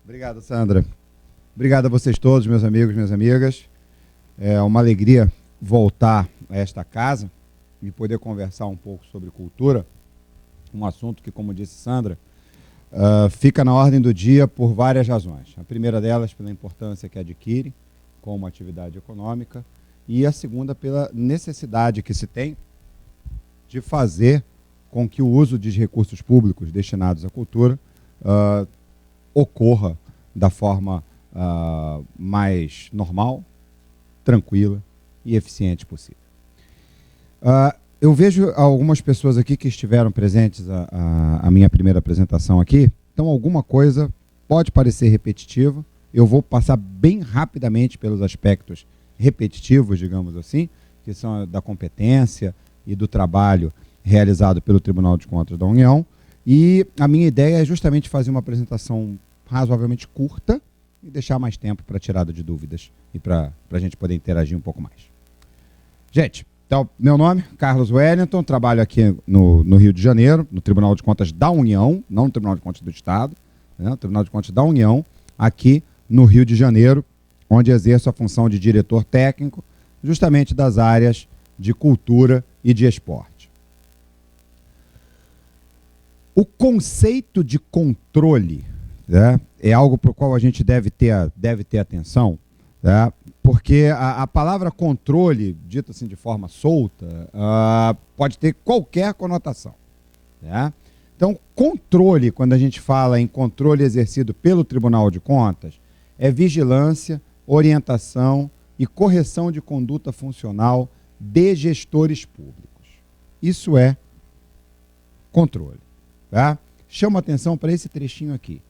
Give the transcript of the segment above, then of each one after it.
Obrigado, Sandra. Obrigado a vocês todos, meus amigos, minhas amigas. É uma alegria voltar a esta casa e poder conversar um pouco sobre cultura, um assunto que, como disse Sandra, fica na ordem do dia por várias razões. A primeira delas pela importância que adquire como atividade econômica e a segunda pela necessidade que se tem de fazer com que o uso de recursos públicos destinados à cultura ocorra da forma mais normal, tranquila e eficiente possível. Eu vejo algumas pessoas aqui que estiveram presentes à minha primeira apresentação aqui, então alguma coisa pode parecer repetitiva, eu vou passar bem rapidamente pelos aspectos repetitivos, digamos assim, que são da competência e do trabalho realizado pelo Tribunal de Contas da União, e a minha ideia é justamente fazer uma apresentação razoavelmente curta e deixar mais tempo para tirada de dúvidas e para a gente poder interagir um pouco mais. Gente, então, meu nome, Carlos Wellington, trabalho aqui no Rio de Janeiro, no Tribunal de Contas da União, não no Tribunal de Contas do Estado, né, no Tribunal de Contas da União, aqui no Rio de Janeiro, onde exerço a função de diretor técnico, justamente das áreas de cultura e de esporte. O conceito de controle, né, é algo para o qual a gente deve ter atenção, né, porque a palavra controle, dita assim de forma solta, pode ter qualquer conotação. Né? Então, controle, quando a gente fala em controle exercido pelo Tribunal de Contas, é vigilância, orientação e correção de conduta funcional de gestores públicos. Isso é controle. Tá? Chama atenção para esse trechinho aqui.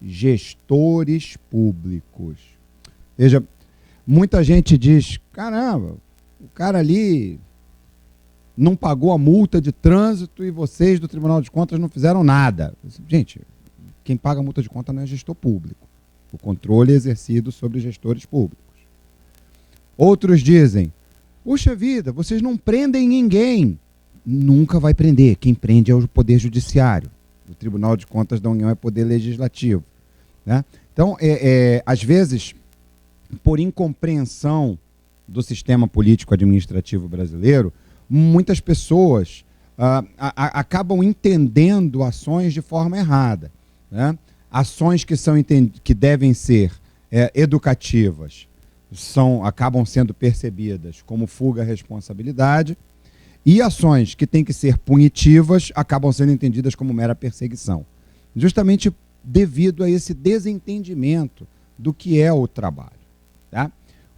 Gestores públicos. Veja, muita gente diz, caramba, o cara ali não pagou a multa de trânsito e vocês do Tribunal de Contas não fizeram nada. Gente, quem paga a multa de conta não é gestor público. O controle é exercido sobre gestores públicos. Outros dizem, puxa vida, vocês não prendem ninguém. Nunca vai prender. Quem prende é o Poder Judiciário. O Tribunal de Contas da União é Poder Legislativo. Né? Então, às vezes, por incompreensão do sistema político-administrativo brasileiro, muitas pessoas acabam entendendo ações de forma errada. Né? Ações que devem ser educativas acabam sendo percebidas como fuga à responsabilidade, e ações que têm que ser punitivas acabam sendo entendidas como mera perseguição. Justamente devido a esse desentendimento do que é o trabalho. Tá?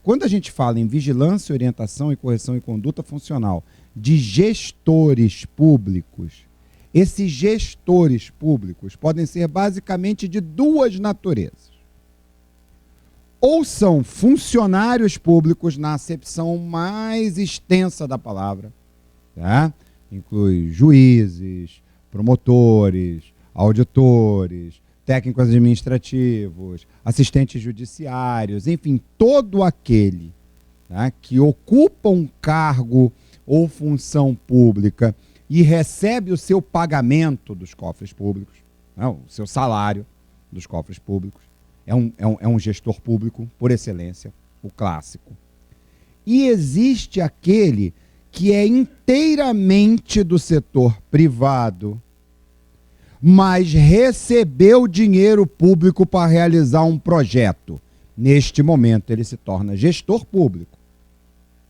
Quando a gente fala em vigilância, orientação e correção e conduta funcional de gestores públicos, esses gestores públicos podem ser basicamente de duas naturezas. Ou são funcionários públicos na acepção mais extensa da palavra, tá? Inclui juízes, promotores, auditores, técnicos administrativos, assistentes judiciários, enfim, todo aquele, tá, que ocupa um cargo ou função pública e recebe o seu pagamento dos cofres públicos, né, o seu salário dos cofres públicos, é um gestor público por excelência, o clássico. E existe aquele que é inteiramente do setor privado, mas recebeu dinheiro público para realizar um projeto. Neste momento, ele se torna gestor público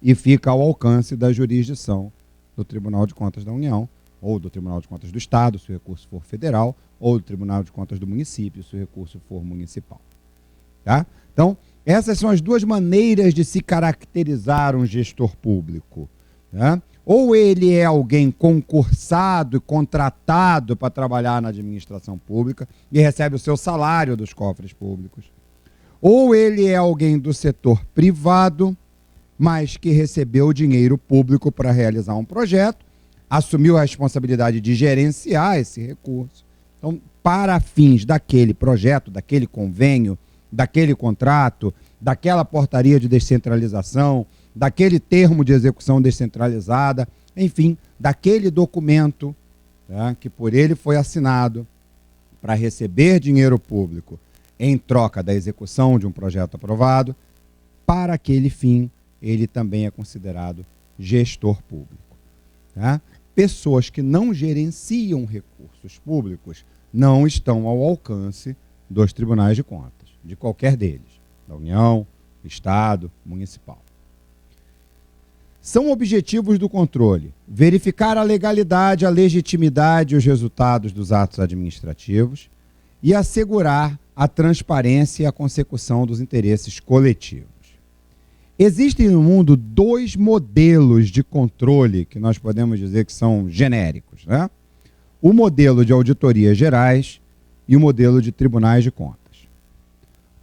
e fica ao alcance da jurisdição do Tribunal de Contas da União, ou do Tribunal de Contas do Estado, se o recurso for federal, ou do Tribunal de Contas do município, se o recurso for municipal. Tá? Então, essas são as duas maneiras de se caracterizar um gestor público. Né? Ou ele é alguém concursado e contratado para trabalhar na administração pública e recebe o seu salário dos cofres públicos. Ou ele é alguém do setor privado, mas que recebeu dinheiro público para realizar um projeto, assumiu a responsabilidade de gerenciar esse recurso. Então, para fins daquele projeto, daquele convênio, daquele contrato, daquela portaria de descentralização, daquele termo de execução descentralizada, enfim, daquele documento, tá, que por ele foi assinado para receber dinheiro público em troca da execução de um projeto aprovado. Para aquele fim, ele também é considerado gestor público. Tá? Pessoas que não gerenciam recursos públicos não estão ao alcance dos tribunais de contas, de qualquer deles, da União, Estado, Municipal. São objetivos do controle: verificar a legalidade, a legitimidade e os resultados dos atos administrativos e assegurar a transparência e a consecução dos interesses coletivos. Existem no mundo dois modelos de controle que nós podemos dizer que são genéricos, né? O modelo de auditorias gerais e o modelo de tribunais de contas.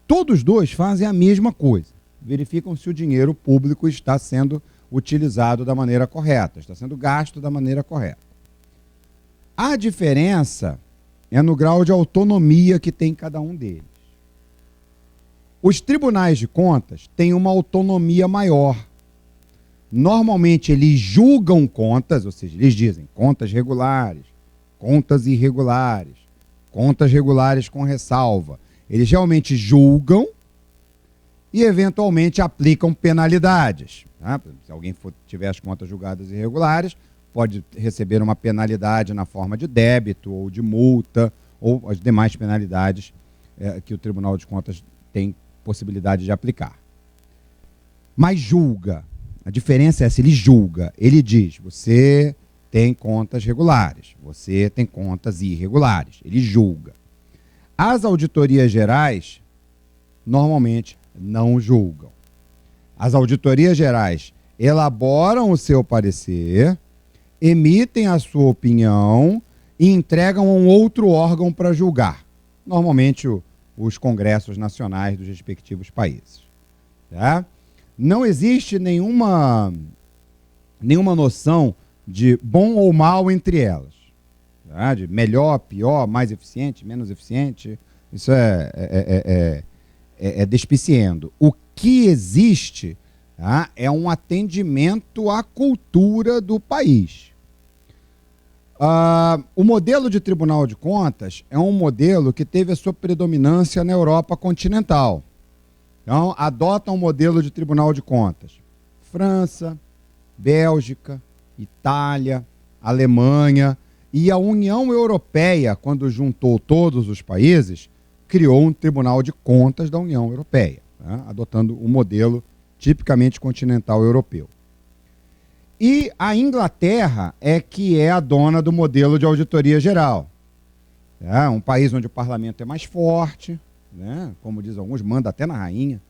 Todos dois fazem a mesma coisa: verificam se o dinheiro público está sendo utilizado da maneira correta, está sendo gasto da maneira correta. A diferença é no grau de autonomia que tem cada um deles. Os tribunais de contas têm uma autonomia maior. Normalmente eles julgam contas, ou seja, eles dizem contas regulares, contas irregulares, contas regulares com ressalva. Eles realmente julgam e eventualmente aplicam penalidades. Tá? Se alguém tiver as contas julgadas irregulares, pode receber uma penalidade na forma de débito ou de multa ou as demais penalidades que o Tribunal de Contas tem possibilidade de aplicar. Mas julga. A diferença é essa: ele julga. Ele diz: você tem contas regulares, você tem contas irregulares. Ele julga. As auditorias gerais, normalmente, não julgam. As auditorias gerais elaboram o seu parecer, emitem a sua opinião e entregam a um outro órgão para julgar. Normalmente, os congressos nacionais dos respectivos países. Tá? Não existe nenhuma noção de bom ou mal entre elas. Tá? De melhor, pior, mais eficiente, menos eficiente. Isso é despiciando. O que existe, tá, é um atendimento à cultura do país. O modelo de Tribunal de Contas é um modelo que teve a sua predominância na Europa continental. Então, adotam o modelo de Tribunal de Contas França, Bélgica, Itália, Alemanha, e a União Europeia, quando juntou todos os países, criou um Tribunal de Contas da União Europeia, né, adotando o modelo tipicamente continental europeu. E a Inglaterra é que é a dona do modelo de auditoria geral. É um país onde o parlamento é mais forte, né? Como diz alguns, manda até na rainha.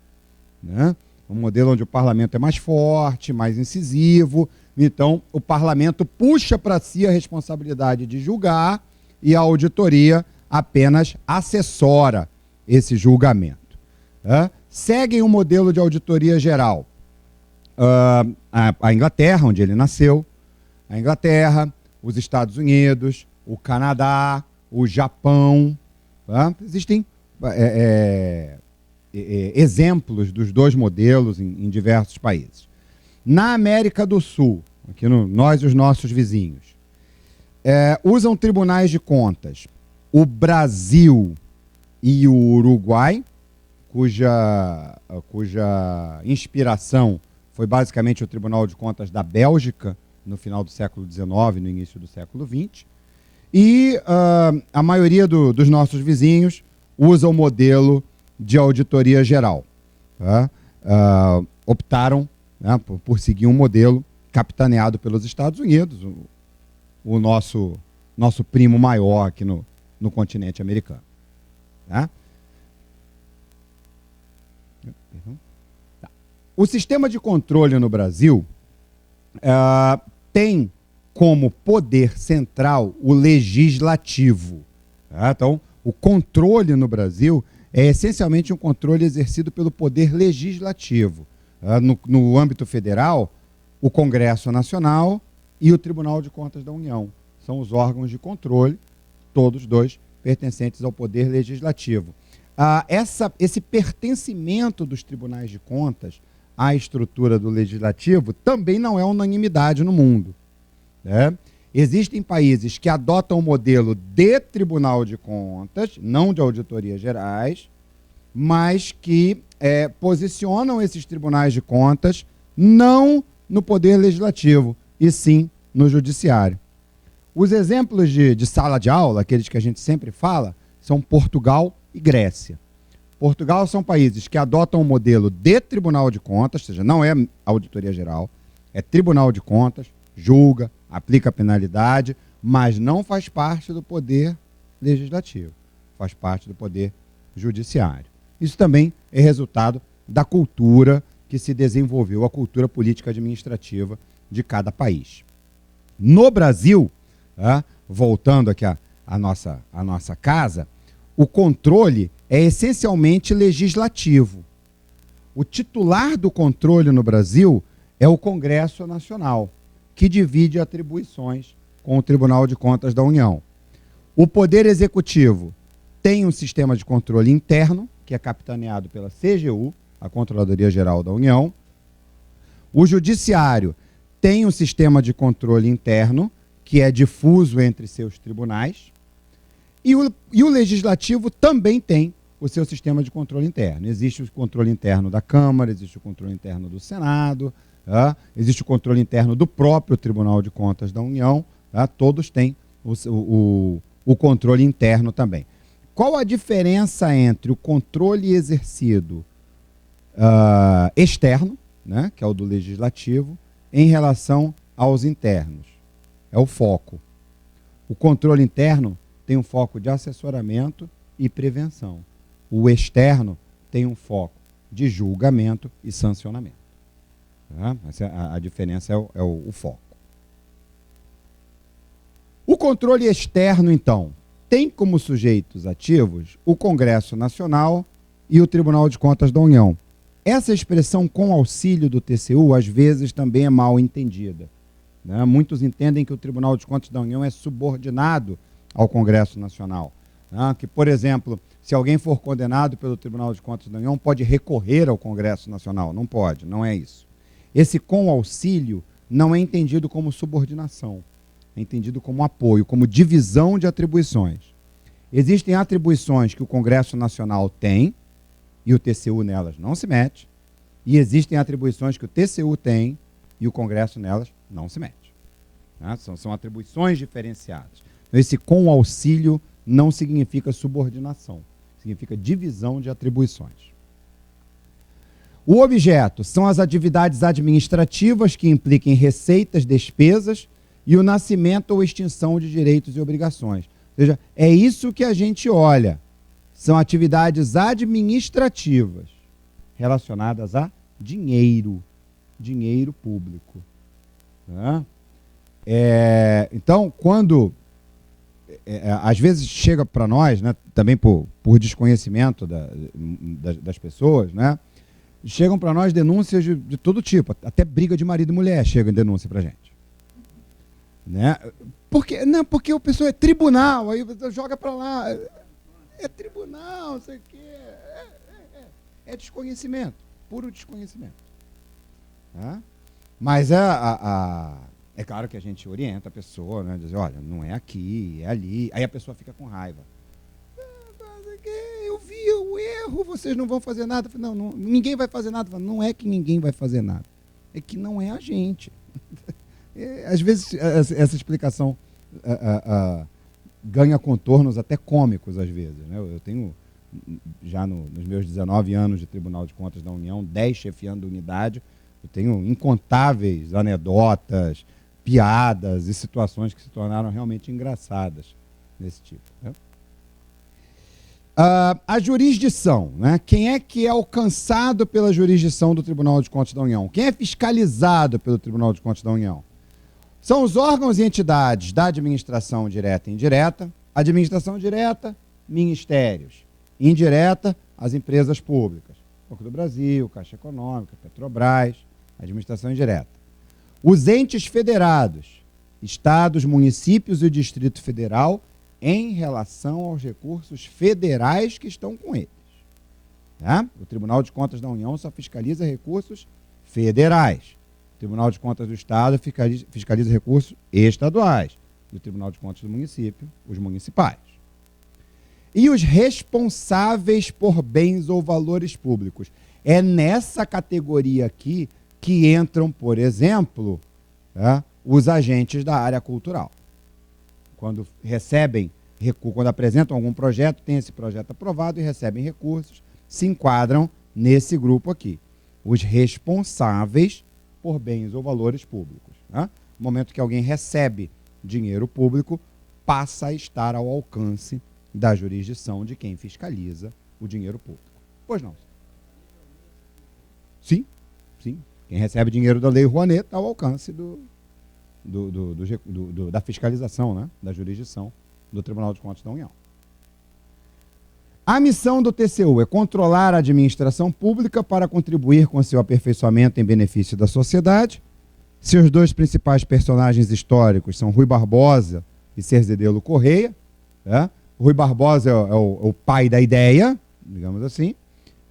Né? Um modelo onde o parlamento é mais forte, mais incisivo. Então, o parlamento puxa para si a responsabilidade de julgar e a auditoria apenas assessora esse julgamento. Seguem o modelo de auditoria geral. A Inglaterra, onde ele nasceu, a Inglaterra, os Estados Unidos, o Canadá, o Japão. Tá? Existem exemplos dos dois modelos em diversos países. Na América do Sul, aqui nós e os nossos vizinhos, usam tribunais de contas o Brasil e o Uruguai, cuja inspiração foi basicamente o Tribunal de Contas da Bélgica, no final do século XIX, no início do século XX. E a maioria dos nossos vizinhos usa o modelo de auditoria geral. Tá? Optaram, né, por seguir um modelo capitaneado pelos Estados Unidos, o nosso primo maior aqui no continente americano. Tá? O sistema de controle no Brasil tem como poder central o legislativo. Tá? Então, o controle no Brasil é essencialmente um controle exercido pelo poder legislativo. No âmbito federal, o Congresso Nacional e o Tribunal de Contas da União são os órgãos de controle, todos dois pertencentes ao poder legislativo. Esse pertencimento dos tribunais de contas à estrutura do legislativo também não é unanimidade no mundo. Né? Existem países que adotam o modelo de Tribunal de Contas, não de auditorias gerais, mas que posicionam esses tribunais de contas não no poder legislativo, e sim no judiciário. Os exemplos de sala de aula, aqueles que a gente sempre fala, são Portugal e Grécia. Portugal são países que adotam um modelo de tribunal de contas, ou seja, não é auditoria geral, é tribunal de contas, julga, aplica penalidade, mas não faz parte do poder legislativo, faz parte do poder judiciário. Isso também é resultado da cultura que se desenvolveu, a cultura política administrativa de cada país. No Brasil, voltando aqui à nossa casa, o controle é essencialmente legislativo. O titular do controle no Brasil é o Congresso Nacional, que divide atribuições com o Tribunal de Contas da União. O Poder Executivo tem um sistema de controle interno, que é capitaneado pela CGU, a Controladoria Geral da União. O Judiciário tem um sistema de controle interno, que é difuso entre seus tribunais. E o Legislativo também tem o seu sistema de controle interno. Existe o controle interno da Câmara, existe o controle interno do Senado, existe o controle interno do próprio Tribunal de Contas da União, todos têm o controle interno também. Qual a diferença entre o controle exercido externo, né, que é o do Legislativo, em relação aos internos? É o foco. O controle interno tem um foco de assessoramento e prevenção. O externo tem um foco de julgamento e sancionamento. A diferença é o foco. O controle externo, então, tem como sujeitos ativos o Congresso Nacional e o Tribunal de Contas da União. Essa expressão com auxílio do TCU, às vezes, também é mal entendida. Muitos entendem que o Tribunal de Contas da União é subordinado ao Congresso Nacional. Que, por exemplo, se alguém for condenado pelo Tribunal de Contas da União, pode recorrer ao Congresso Nacional. Não pode, não é isso. Esse com auxílio não é entendido como subordinação, é entendido como apoio, como divisão de atribuições. Existem atribuições que o Congresso Nacional tem e o TCU nelas não se mete, e existem atribuições que o TCU tem e o Congresso nelas não se mete. São atribuições diferenciadas. Esse com auxílio não significa subordinação, significa divisão de atribuições. O objeto são as atividades administrativas que impliquem receitas, despesas e o nascimento ou extinção de direitos e obrigações. Ou seja, é isso que a gente olha. São atividades administrativas relacionadas a dinheiro público. Então, quando às vezes chega para nós, né, também por desconhecimento das pessoas, né, chegam para nós denúncias de todo tipo, até briga de marido e mulher chega em denúncia para a gente. Né? Porque a pessoa é tribunal, aí você joga para lá, é tribunal, não sei o quê. É desconhecimento, puro desconhecimento. Tá? Mas é claro que a gente orienta a pessoa, né? Diz, olha, não é aqui, é ali. Aí a pessoa fica com raiva. Eu vi o erro, vocês não vão fazer nada. Não, ninguém vai fazer nada. Não é que ninguém vai fazer nada. É que não é a gente. Às vezes essa explicação ganha contornos até cômicos, às vezes. Né? Eu tenho, já nos meus 19 anos de Tribunal de Contas da União, 10 chefiando unidade, eu tenho incontáveis anedotas, piadas e situações que se tornaram realmente engraçadas desse tipo. Né? A jurisdição, né? Quem é que é alcançado pela jurisdição do Tribunal de Contas da União? Quem é fiscalizado pelo Tribunal de Contas da União? São os órgãos e entidades da administração direta e indireta. Administração direta, ministérios. Indireta, as empresas públicas. Banco do Brasil, Caixa Econômica, Petrobras, administração indireta. Os entes federados, estados, municípios e o Distrito Federal, em relação aos recursos federais que estão com eles. Tá? O Tribunal de Contas da União só fiscaliza recursos federais. O Tribunal de Contas do Estado fiscaliza recursos estaduais. E o Tribunal de Contas do município, os municipais. E os responsáveis por bens ou valores públicos. É nessa categoria aqui que entram, por exemplo, os agentes da área cultural. Quando recebem recursos, quando apresentam algum projeto, tem esse projeto aprovado e recebem recursos, se enquadram nesse grupo aqui. Os responsáveis por bens ou valores públicos. No momento que alguém recebe dinheiro público, passa a estar ao alcance da jurisdição de quem fiscaliza o dinheiro público. Pois não? Sim, sim. Quem recebe dinheiro da Lei Rouanet está ao alcance da fiscalização, né? Da jurisdição do Tribunal de Contas da União. A missão do TCU é controlar a administração pública para contribuir com seu aperfeiçoamento em benefício da sociedade. Seus dois principais personagens históricos são Rui Barbosa e Cerzedelo Correia. Rui Barbosa é o pai da ideia, digamos assim,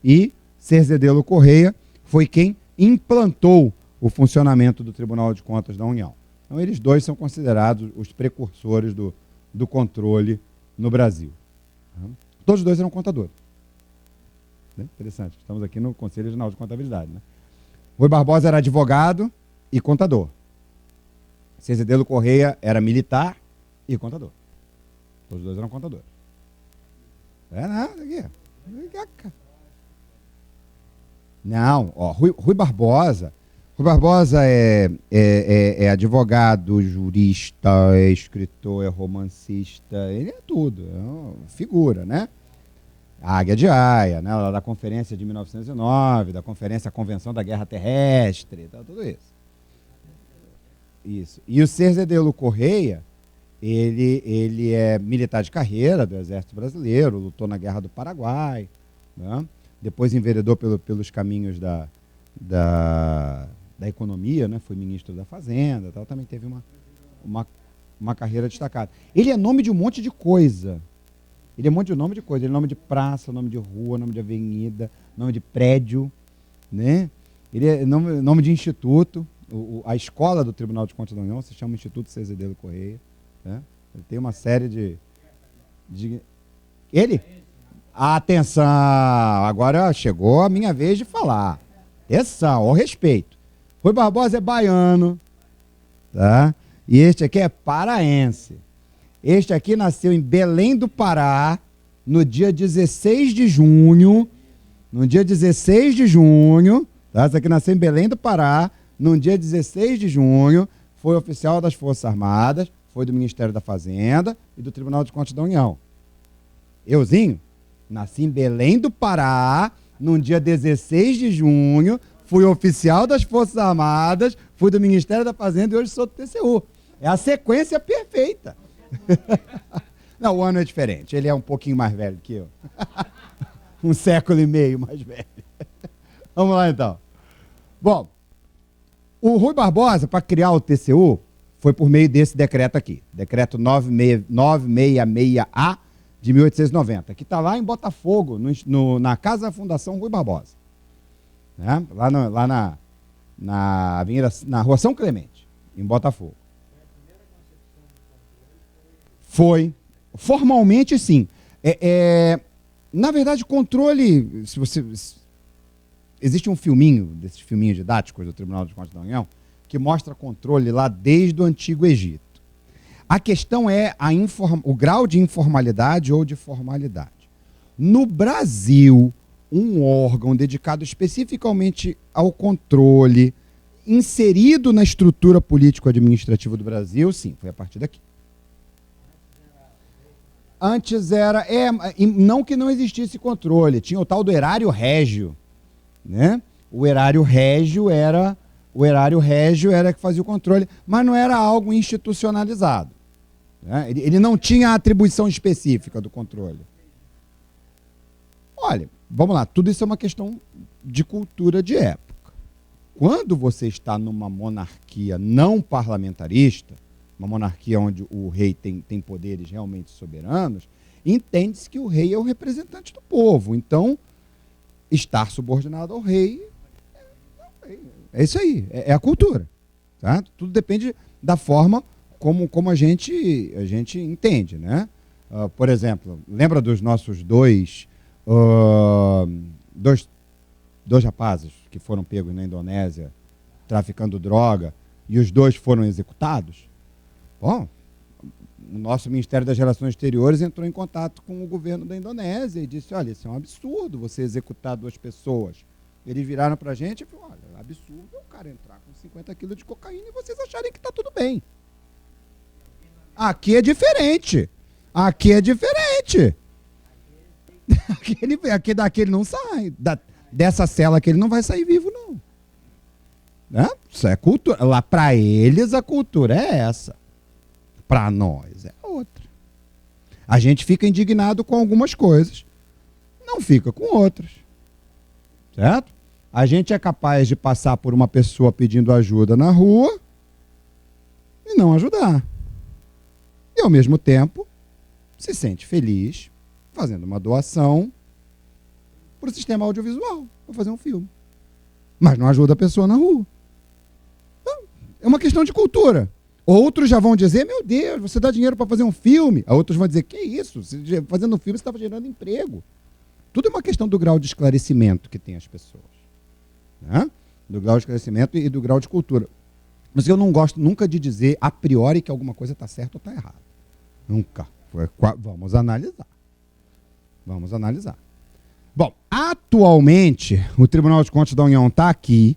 e Cerzedelo Correia foi quem implantou o funcionamento do Tribunal de Contas da União. Então, eles dois são considerados os precursores do controle no Brasil. Todos os dois eram contadores. Interessante, estamos aqui no Conselho Regional de Contabilidade. Rui Barbosa era advogado e contador. Cerzedelo Correia era militar e contador. Todos os dois eram contadores. Aqui. Não, Rui Barbosa é advogado, jurista, é escritor, é romancista, ele é tudo, é uma figura, né? A Águia de Aia, né? Da Conferência de 1909, da Convenção da Guerra Terrestre, tudo isso. Isso. E o Cerzedelo Correia, ele é militar de carreira do Exército Brasileiro, lutou na Guerra do Paraguai, né? Depois enveredou pelos caminhos da economia, né? Foi ministro da Fazenda, tal, também teve uma carreira destacada. Ele é nome de um monte de coisa. Ele é nome de praça, nome de rua, nome de avenida, nome de prédio, né? Ele é nome de instituto. A escola do Tribunal de Contas da União se chama Instituto Cerzedelo Correia. Né? Ele tem uma série de... Ele? Atenção! Agora chegou a minha vez de falar. Atenção, ao respeito. Rui Barbosa é baiano, tá? E este aqui é paraense. Este aqui nasceu em Belém do Pará, no dia 16 de junho. No dia 16 de junho, tá? Esse aqui nasceu em Belém do Pará, no dia 16 de junho, foi oficial das Forças Armadas, foi do Ministério da Fazenda e do Tribunal de Contas da União. Euzinho, nasci em Belém do Pará, no dia 16 de junho, fui oficial das Forças Armadas, fui do Ministério da Fazenda e hoje sou do TCU. É a sequência perfeita. Não, o ano é diferente. Ele é um pouquinho mais velho que eu. 1 século e meio mais velho. Vamos lá, então. Bom, o Rui Barbosa, para criar o TCU, foi por meio desse decreto aqui. Decreto 966A de 1890, que está lá em Botafogo, na Casa da Fundação Rui Barbosa. Né? Lá na Avenida, na Rua São Clemente, em Botafogo. Foi. Formalmente, sim. Na verdade, controle... Existe um filminho, desses filminhos didáticos do Tribunal de Contas da União, que mostra controle lá desde o Antigo Egito. A questão é o grau de informalidade ou de formalidade. No Brasil, um órgão dedicado especificamente ao controle, inserido na estrutura político-administrativa do Brasil, sim, foi a partir daqui. Antes era... não que não existisse controle, tinha o tal do erário régio. Né? O erário régio era que fazia o controle, mas não era algo institucionalizado. Né? Ele não tinha a atribuição específica do controle. Olha, vamos lá, tudo isso é uma questão de cultura de época. Quando você está numa monarquia não parlamentarista, uma monarquia onde o rei tem poderes realmente soberanos, entende-se que o rei é o representante do povo. Então, estar subordinado ao rei é isso aí, é a cultura. Tá? Tudo depende da forma como a gente entende. Né? Por exemplo, lembra dos nossos ah, dois, dois rapazes que foram pegos na Indonésia traficando droga e os dois foram executados? Bom, o nosso Ministério das Relações Exteriores entrou em contato com o governo da Indonésia e disse, olha, isso é um absurdo você executar duas pessoas. Eles viraram para a gente e falaram, olha, absurdo é o cara entrar com 50 quilos de cocaína e vocês acharem que está tudo bem. Aqui é diferente. Aqui é diferente. Aqui daqui ele não sai. Dessa cela aqui ele não vai sair vivo, não. Né? Isso é cultura. Lá para eles a cultura é essa. Para nós é outra. A gente fica indignado com algumas coisas, não fica com outras. Certo? A gente é capaz de passar por uma pessoa pedindo ajuda na rua e não ajudar. E ao mesmo tempo se sente feliz fazendo uma doação para o sistema audiovisual, para fazer um filme. Mas não ajuda a pessoa na rua. Então, é uma questão de cultura. Outros já vão dizer, meu Deus, você dá dinheiro para fazer um filme. Outros vão dizer, que isso? Fazendo um filme você estava gerando emprego. Tudo é uma questão do grau de esclarecimento que tem as pessoas. Né? Do grau de esclarecimento e do grau de cultura. Mas eu não gosto nunca de dizer a priori que alguma coisa está certa ou está errada. Nunca. Vamos analisar. Vamos analisar. Bom, atualmente, o Tribunal de Contas da União está aqui,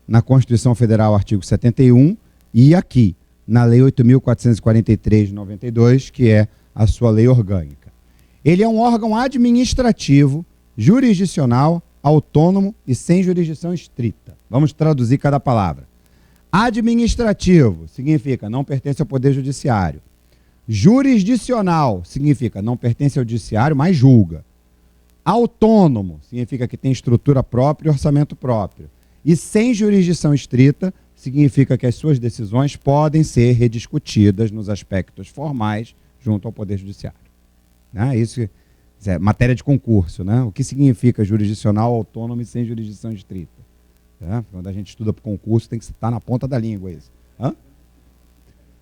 na Constituição Federal, artigo 71, e aqui, na Lei 8.443 de 92, que é a sua lei orgânica. Ele é um órgão administrativo, jurisdicional, autônomo e sem jurisdição estrita. Vamos traduzir cada palavra. Administrativo significa não pertence ao Poder Judiciário. Jurisdicional significa não pertence ao Judiciário, mas julga. Autônomo significa que tem estrutura própria e orçamento próprio. E sem jurisdição estrita significa que as suas decisões podem ser rediscutidas nos aspectos formais junto ao Poder Judiciário. Né? Isso é matéria de concurso. Né? O que significa jurisdicional, autônomo e sem jurisdição estrita? Né? Quando a gente estuda para o concurso, tem que estar na ponta da língua isso.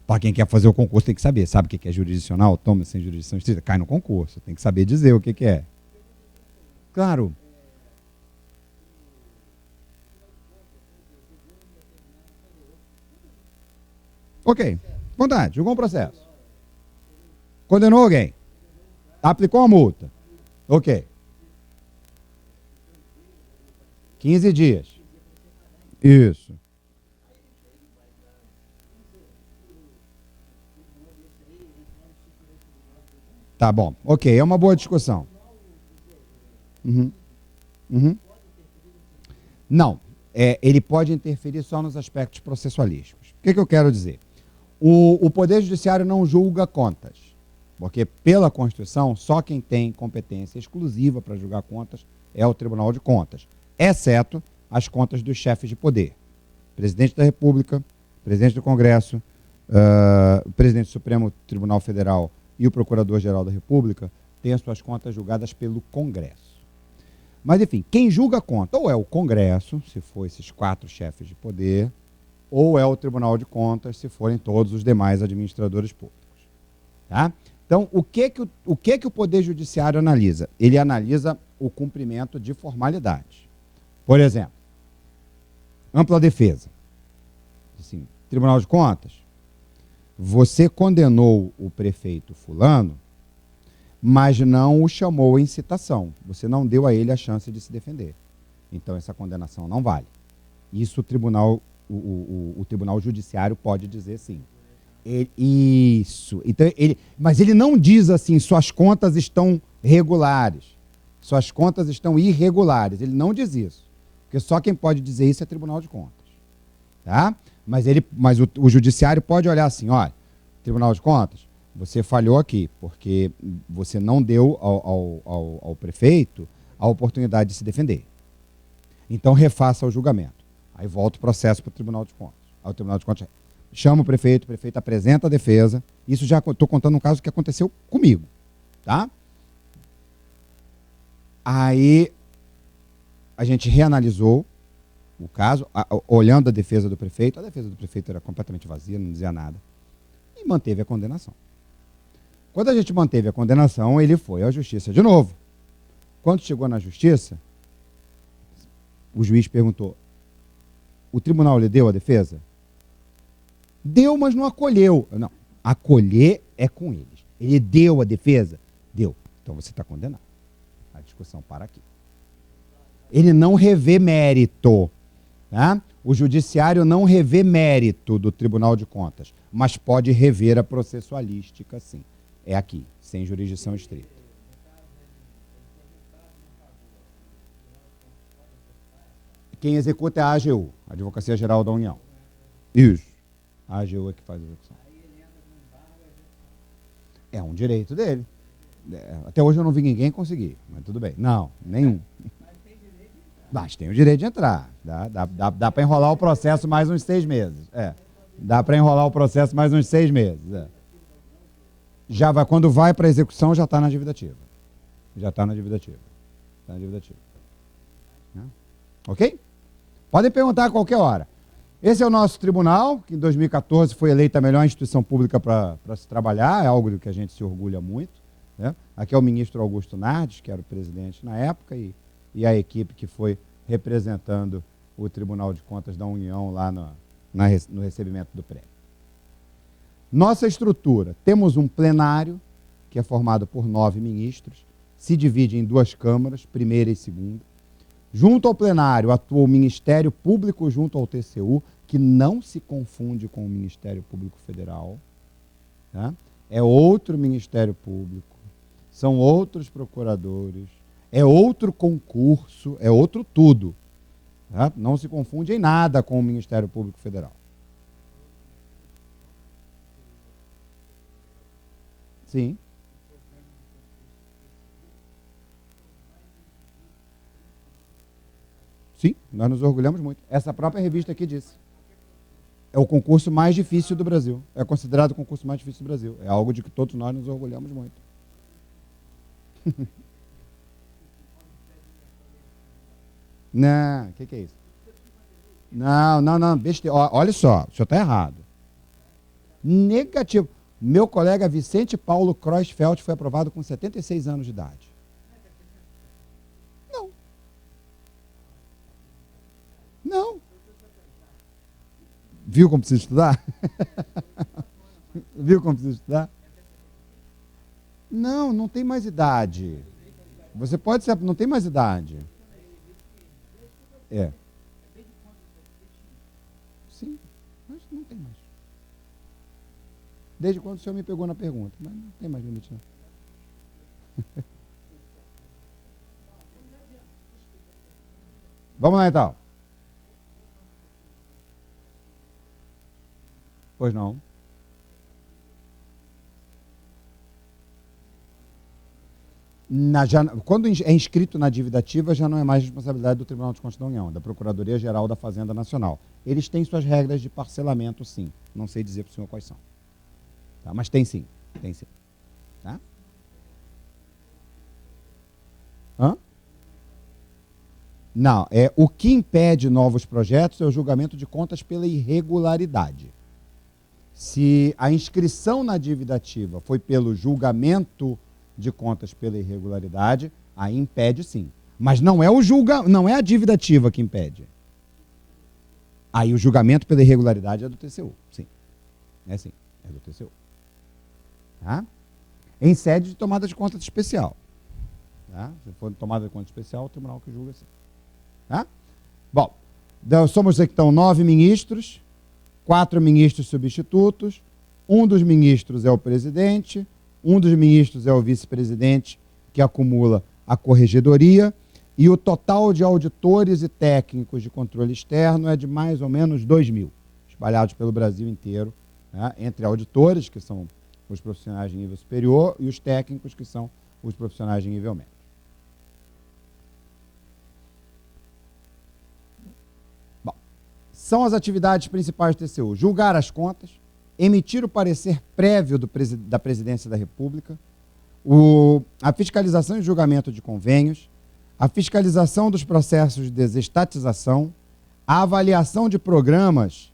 Para quem quer fazer o concurso, tem que saber. Sabe o que é jurisdicional, autônomo e sem jurisdição estrita? Cai no concurso. Tem que saber dizer o que é. Claro. Ok. Vontade. Julgou um processo. Condenou alguém. Aplicou uma multa. Ok. 15 dias. Isso. Tá bom. Ok, é uma boa discussão. Uhum. Uhum. Não. Ele pode interferir só nos aspectos processualísticos. O que eu quero dizer? O Poder Judiciário não julga contas. Porque, pela Constituição, só quem tem competência exclusiva para julgar contas é o Tribunal de Contas, exceto as contas dos chefes de poder. Presidente da República, presidente do Congresso, presidente do Supremo Tribunal Federal e o Procurador-Geral da República têm as suas contas julgadas pelo Congresso. Mas, enfim, quem julga a conta ou é o Congresso, se for esses 4 chefes de poder, ou é o Tribunal de Contas, se forem todos os demais administradores públicos. Tá? Então, o que o Poder Judiciário analisa? Ele analisa o cumprimento de formalidades. Por exemplo, ampla defesa. Assim, Tribunal de Contas, você condenou o prefeito fulano, mas não o chamou em citação. Você não deu a ele a chance de se defender. Então, essa condenação não vale. Isso o Tribunal Judiciário pode dizer sim. Isso. Então, mas ele não diz assim, suas contas estão regulares, suas contas estão irregulares. Ele não diz isso. Porque só quem pode dizer isso é Tribunal de Contas. Tá? Mas o Judiciário pode olhar assim, olha, Tribunal de Contas, você falhou aqui, porque você não deu ao prefeito a oportunidade de se defender. Então, refaça o julgamento. Aí volta o processo para o Tribunal de Contas. Aí o Tribunal de Contas chama o prefeito apresenta a defesa. Isso já estou contando um caso que aconteceu comigo. Tá? Aí a gente reanalisou o caso, olhando a defesa do prefeito. A defesa do prefeito era completamente vazia, não dizia nada. E manteve a condenação. Quando a gente manteve a condenação, ele foi à justiça de novo. Quando chegou na justiça, o juiz perguntou: o tribunal lhe deu a defesa? Deu, mas não acolheu. Não, acolher é com eles. Ele deu a defesa? Deu. Então você está condenado. A discussão para aqui. Ele não revê mérito. Tá? O judiciário não revê mérito do Tribunal de Contas, mas pode rever a processualística, sim. É aqui, sem jurisdição estrita. Quem executa é a AGU, a Advocacia Geral da União. Isso. A AGU é que faz a execução. É um direito dele. Até hoje eu não vi ninguém conseguir, mas tudo bem. Não, nenhum. Mas tem o direito de entrar. Dá para enrolar o processo mais uns 6 meses. Dá para enrolar o processo mais uns 6 meses. Já vai, quando vai para a execução, já está na dívida ativa. Já está na dívida ativa. Está na dívida ativa. Ok? Podem perguntar a qualquer hora. Esse é o nosso tribunal, que em 2014 foi eleita a melhor instituição pública para se trabalhar, é algo do que a gente se orgulha muito. Né? Aqui é o ministro Augusto Nardes, que era o presidente na época, e a equipe que foi representando o Tribunal de Contas da União lá no recebimento do prêmio. Nossa estrutura, temos um plenário, que é formado por 9 ministros, se divide em 2 câmaras, primeira e segunda. Junto ao plenário atua o Ministério Público junto ao TCU, que não se confunde com o Ministério Público Federal. Tá? É outro Ministério Público, são outros procuradores, é outro concurso, é outro tudo. Tá? Não se confunde em nada com o Ministério Público Federal. Sim. Sim, nós nos orgulhamos muito. Essa própria revista aqui disse. É o concurso mais difícil do Brasil. É considerado o concurso mais difícil do Brasil. É algo de que todos nós nos orgulhamos muito. Não, o que é isso? Não, besteira. Olha só, o senhor está errado. Negativo. Meu colega Vicente Paulo Kreuzfeld foi aprovado com 76 anos de idade. Não. Viu como precisa estudar? Viu como precisa estudar? Não tem mais idade. Você pode ser, não tem mais idade. Sim, mas não tem mais. Desde quando o senhor me pegou na pergunta, mas não tem mais limite não. Vamos lá então. Pois não. Quando é inscrito na dívida ativa, já não é mais responsabilidade do Tribunal de Contas da União, da Procuradoria-Geral da Fazenda Nacional. Eles têm suas regras de parcelamento, sim. Não sei dizer para o senhor quais são. Tá? Mas tem sim. Tem sim. Tá? Hã? Não, o que impede novos projetos é o julgamento de contas pela irregularidade. Se a inscrição na dívida ativa foi pelo julgamento de contas pela irregularidade, aí impede sim. Mas não é não é a dívida ativa que impede. Aí o julgamento pela irregularidade é do TCU, sim. Sim, é do TCU. Tá? Em sede de tomada de conta especial. Tá? Se for tomada de conta especial, o tribunal que julga sim. Tá? Bom, somos então 9 ministros, 4 ministros substitutos, um dos ministros é o presidente, um dos ministros é o vice-presidente, que acumula a corregedoria, e o total de auditores e técnicos de controle externo é de mais ou menos 2.000, espalhados pelo Brasil inteiro, né, entre auditores, que são os profissionais de nível superior, e os técnicos, que são os profissionais de nível médio. Bom, são as atividades principais do TCU: julgar as contas, emitir o parecer prévio da Presidência da República, a fiscalização e julgamento de convênios, a fiscalização dos processos de desestatização, a avaliação de programas,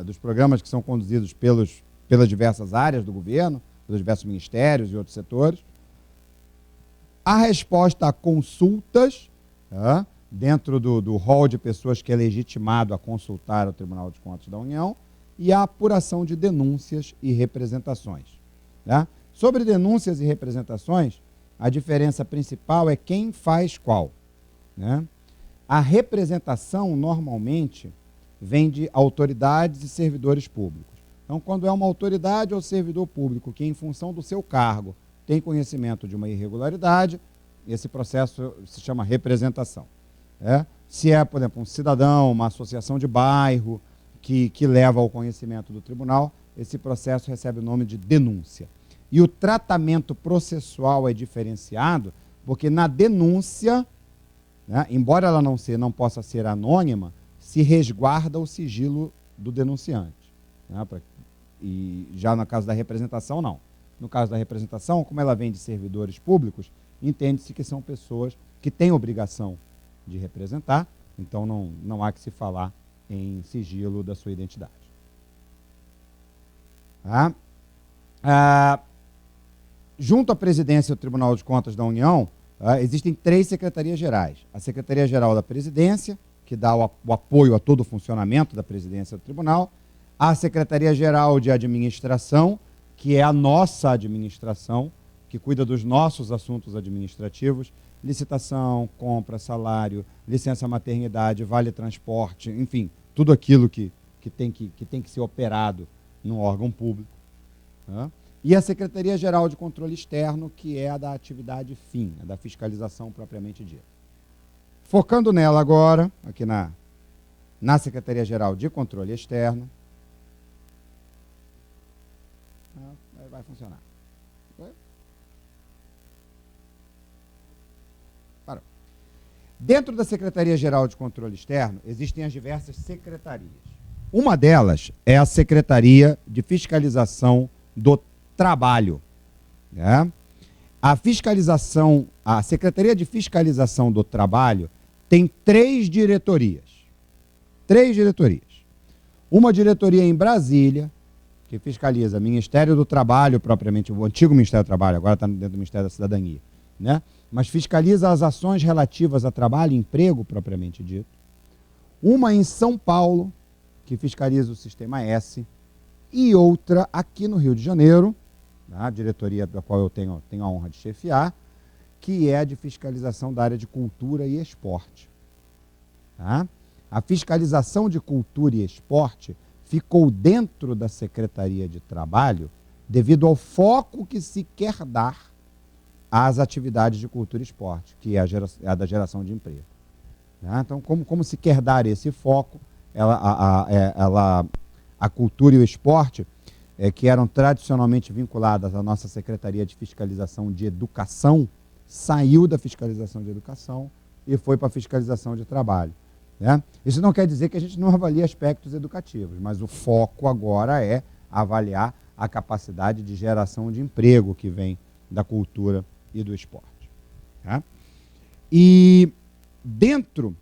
dos programas que são conduzidos pelas diversas áreas do governo, pelos diversos ministérios e outros setores. A resposta a consultas, tá, dentro do rol de pessoas que é legitimado a consultar o Tribunal de Contas da União, e a apuração de denúncias e representações. Tá? Sobre denúncias e representações, a diferença principal é quem faz qual. Né? A representação, normalmente, vem de autoridades e servidores públicos. Então, quando é uma autoridade ou servidor público que, em função do seu cargo, tem conhecimento de uma irregularidade, esse processo se chama representação. Se é, por exemplo, um cidadão, uma associação de bairro, que leva ao conhecimento do tribunal, esse processo recebe o nome de denúncia. E o tratamento processual é diferenciado, porque na denúncia, né, embora ela não possa ser anônima, se resguarda o sigilo do denunciante. Né, e já no caso da representação, não. No caso da representação, como ela vem de servidores públicos, entende-se que são pessoas que têm obrigação de representar, então não há que se falar em sigilo da sua identidade. Tá? Junto à presidência do Tribunal de Contas da União, existem 3 secretarias gerais. A Secretaria-Geral da Presidência, que dá o apoio a todo o funcionamento da presidência do tribunal, a Secretaria-Geral de Administração, que é a nossa administração, que cuida dos nossos assuntos administrativos, licitação, compra, salário, licença maternidade, vale transporte, enfim, tudo aquilo que tem que ser operado num órgão público. Né? E a Secretaria-Geral de Controle Externo, que é a da atividade fim, a da fiscalização propriamente dita. Focando nela agora, aqui na Secretaria-Geral de Controle Externo, vai funcionar. Parou. Dentro da Secretaria-Geral de Controle Externo, existem as diversas secretarias. Uma delas é a Secretaria de Fiscalização do Trabalho. Né? A Secretaria de Fiscalização do Trabalho tem 3 diretorias. 3 diretorias. Uma diretoria em Brasília, que fiscaliza Ministério do Trabalho, propriamente, o antigo Ministério do Trabalho, agora está dentro do Ministério da Cidadania, né? Mas fiscaliza as ações relativas a trabalho e emprego, propriamente dito. Uma em São Paulo, que fiscaliza o Sistema S, e outra aqui no Rio de Janeiro, a diretoria da qual eu tenho a honra de chefiar, que é a de fiscalização da área de cultura e esporte. Tá? A fiscalização de cultura e esporte ficou dentro da Secretaria de Trabalho devido ao foco que se quer dar às atividades de cultura e esporte, que é a da geração de emprego. Tá? Então, como se quer dar esse foco, a cultura e o esporte, que eram tradicionalmente vinculadas à nossa Secretaria de Fiscalização de Educação, saiu da fiscalização de educação e foi para a fiscalização de trabalho. Né? Isso não quer dizer que a gente não avalie aspectos educativos, mas o foco agora é avaliar a capacidade de geração de emprego que vem da cultura e do esporte. Tá? E dentro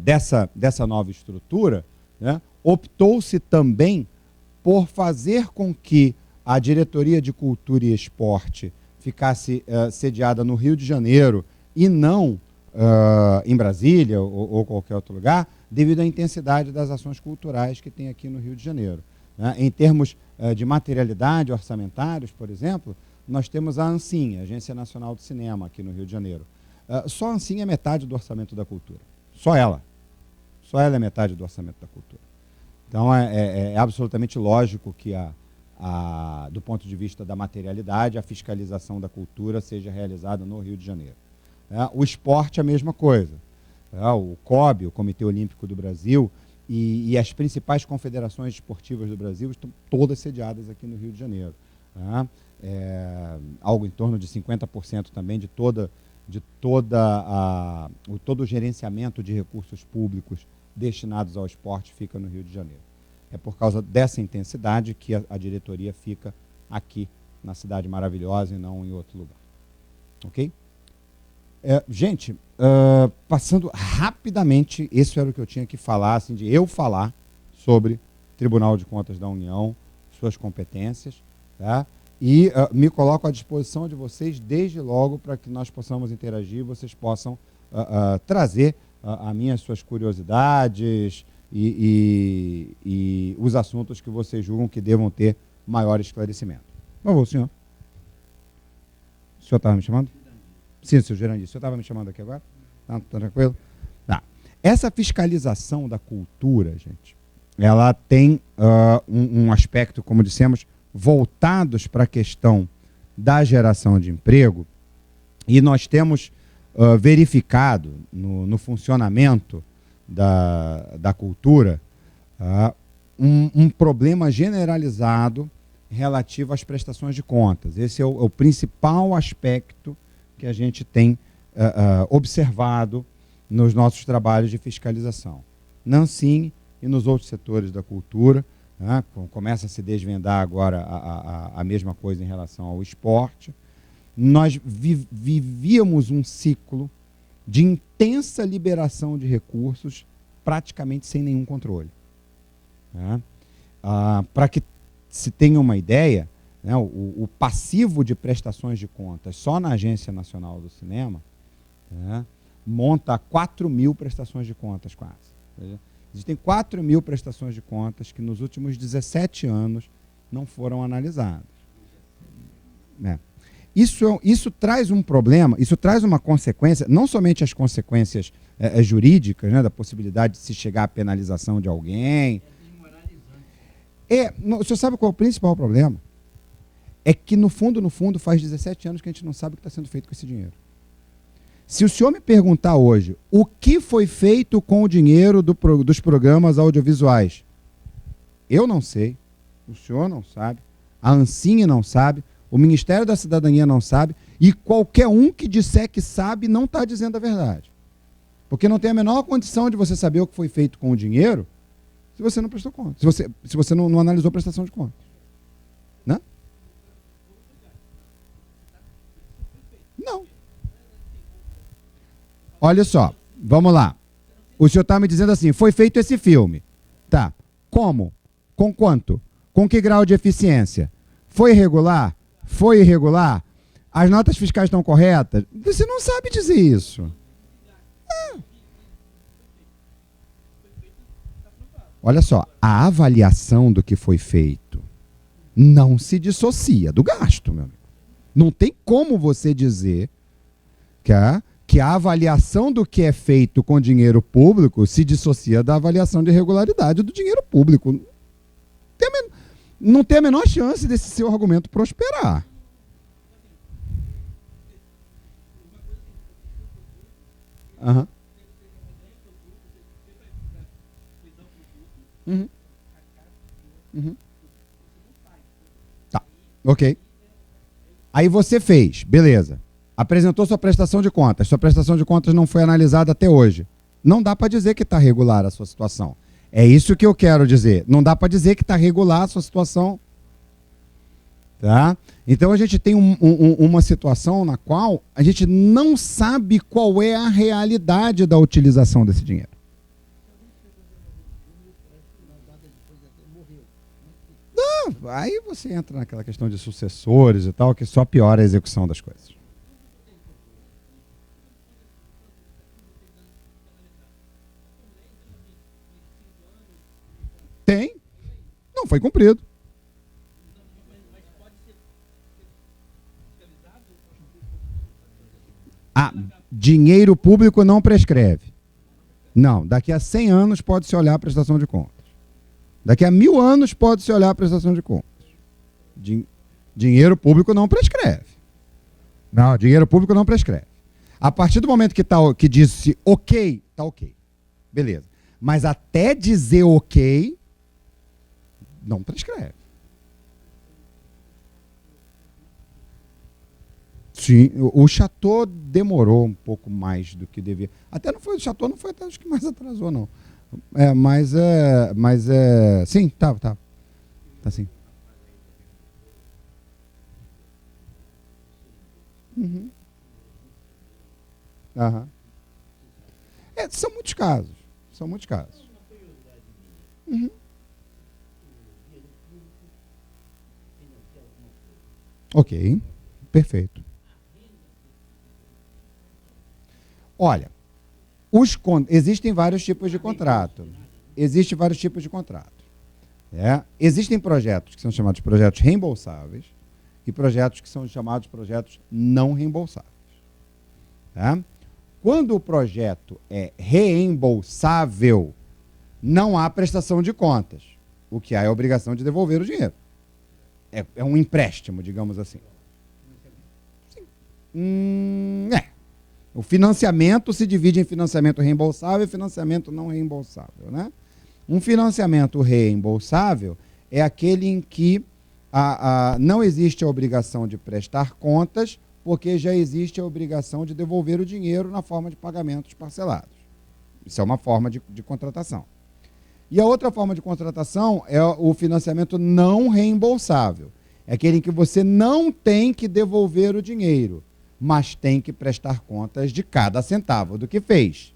dessa nova estrutura, né, optou-se também por fazer com que a Diretoria de Cultura e Esporte ficasse sediada no Rio de Janeiro e não em Brasília ou qualquer outro lugar, devido à intensidade das ações culturais que tem aqui no Rio de Janeiro. Né? Em termos de materialidade orçamentários, por exemplo, nós temos a ANSIM, Agência Nacional do Cinema, aqui no Rio de Janeiro. Só a ANSIM é metade do orçamento da cultura. Só ela. Só ela é metade do orçamento da cultura. Então, é absolutamente lógico que, do ponto de vista da materialidade, a fiscalização da cultura seja realizada no Rio de Janeiro. O esporte é a mesma coisa. O COB, o Comitê Olímpico do Brasil, e as principais confederações esportivas do Brasil estão todas sediadas aqui no Rio de Janeiro. Algo em torno de 50% também de todo o gerenciamento de recursos públicos destinados ao esporte fica no Rio de Janeiro. É por causa dessa intensidade que a diretoria fica aqui na cidade maravilhosa e não em outro lugar. Ok? Gente, passando rapidamente, isso era o que eu tinha que falar, assim, de eu falar sobre Tribunal de Contas da União, suas competências. Tá? E me coloco à disposição de vocês desde logo para que nós possamos interagir, vocês possam trazer a mim as suas curiosidades e os assuntos que vocês julgam que devam ter maior esclarecimento. Por favor, senhor. O senhor estava me chamando? Sim, senhor Gerandir. O senhor estava me chamando aqui agora? Tá tranquilo? Tá. Essa fiscalização da cultura, gente, ela tem um aspecto, como dissemos, voltados para a questão da geração de emprego, e nós temos verificado no funcionamento da cultura um problema generalizado relativo às prestações de contas. Esse é o principal aspecto que a gente tem observado nos nossos trabalhos de fiscalização. Na Ancine e nos outros setores da cultura, começa a se desvendar agora a mesma coisa em relação ao esporte. Nós vivíamos um ciclo de intensa liberação de recursos, praticamente sem nenhum controle. Para que se tenha uma ideia, o passivo de prestações de contas só na Agência Nacional do Cinema monta 4.000 prestações de contas quase. Existem 4.000 prestações de contas que nos últimos 17 anos não foram analisadas. Isso traz um problema, isso traz uma consequência, não somente as consequências jurídicas, da possibilidade de se chegar à penalização de alguém. O senhor sabe qual é o principal problema? É que, no fundo, faz 17 anos que a gente não sabe o que está sendo feito com esse dinheiro. Se o senhor me perguntar hoje o que foi feito com o dinheiro dos programas audiovisuais, eu não sei, o senhor não sabe, a Ancine não sabe, o Ministério da Cidadania não sabe, e qualquer um que disser que sabe não está dizendo a verdade. Porque não tem a menor condição de você saber o que foi feito com o dinheiro se você não prestou conta, se você não analisou a prestação de contas. Né? Não. Olha só, vamos lá. O senhor está me dizendo assim, foi feito esse filme. Tá. Como? Com quanto? Com que grau de eficiência? Foi irregular? Foi irregular? As notas fiscais estão corretas? Você não sabe dizer isso. Olha só, a avaliação do que foi feito não se dissocia do gasto, meu amigo. Não tem como você dizer que a avaliação do que é feito com dinheiro público se dissocia da avaliação de regularidade do dinheiro público. Não tem a menor chance desse seu argumento prosperar. Uhum. Tá, ok. Aí você fez, beleza. Apresentou sua prestação de contas. Sua prestação de contas não foi analisada até hoje. Não dá para dizer que está regular a sua situação. É isso que eu quero dizer. Não dá para dizer que está regular a sua situação. Tá? Então a gente tem uma situação na qual a gente não sabe qual é a realidade da utilização desse dinheiro. Não, aí você entra naquela questão de sucessores e tal, que só piora a execução das coisas. Tem. Não foi cumprido. Dinheiro público não prescreve. Não, daqui a 100 anos pode-se olhar a prestação de contas. Daqui a 1000 anos pode-se olhar a prestação de contas. Dinheiro público não prescreve. Não, dinheiro público não prescreve. A partir do momento que disse ok, tá ok. Beleza. Mas até dizer ok, não prescreve. Sim, o Chateau demorou um pouco mais do que devia. Até não foi, o Chateau não foi até acho que mais atrasou, não. Sim, tá sim. Uhum. Aham. São muitos casos. São muitos casos. Uhum. Ok, perfeito. Olha, existem vários tipos de contrato. Existem vários tipos de contrato. Existem projetos que são chamados de projetos reembolsáveis e projetos que são chamados de projetos não reembolsáveis. Tá? Quando o projeto é reembolsável, não há prestação de contas. O que há é a obrigação de devolver o dinheiro. É um empréstimo, digamos assim. O financiamento se divide em financiamento reembolsável e financiamento não reembolsável, né? Um financiamento reembolsável é aquele em que não existe a obrigação de prestar contas, porque já existe a obrigação de devolver o dinheiro na forma de pagamentos parcelados. Isso é uma forma de contratação. E a outra forma de contratação é o financiamento não reembolsável. É aquele em que você não tem que devolver o dinheiro, mas tem que prestar contas de cada centavo do que fez.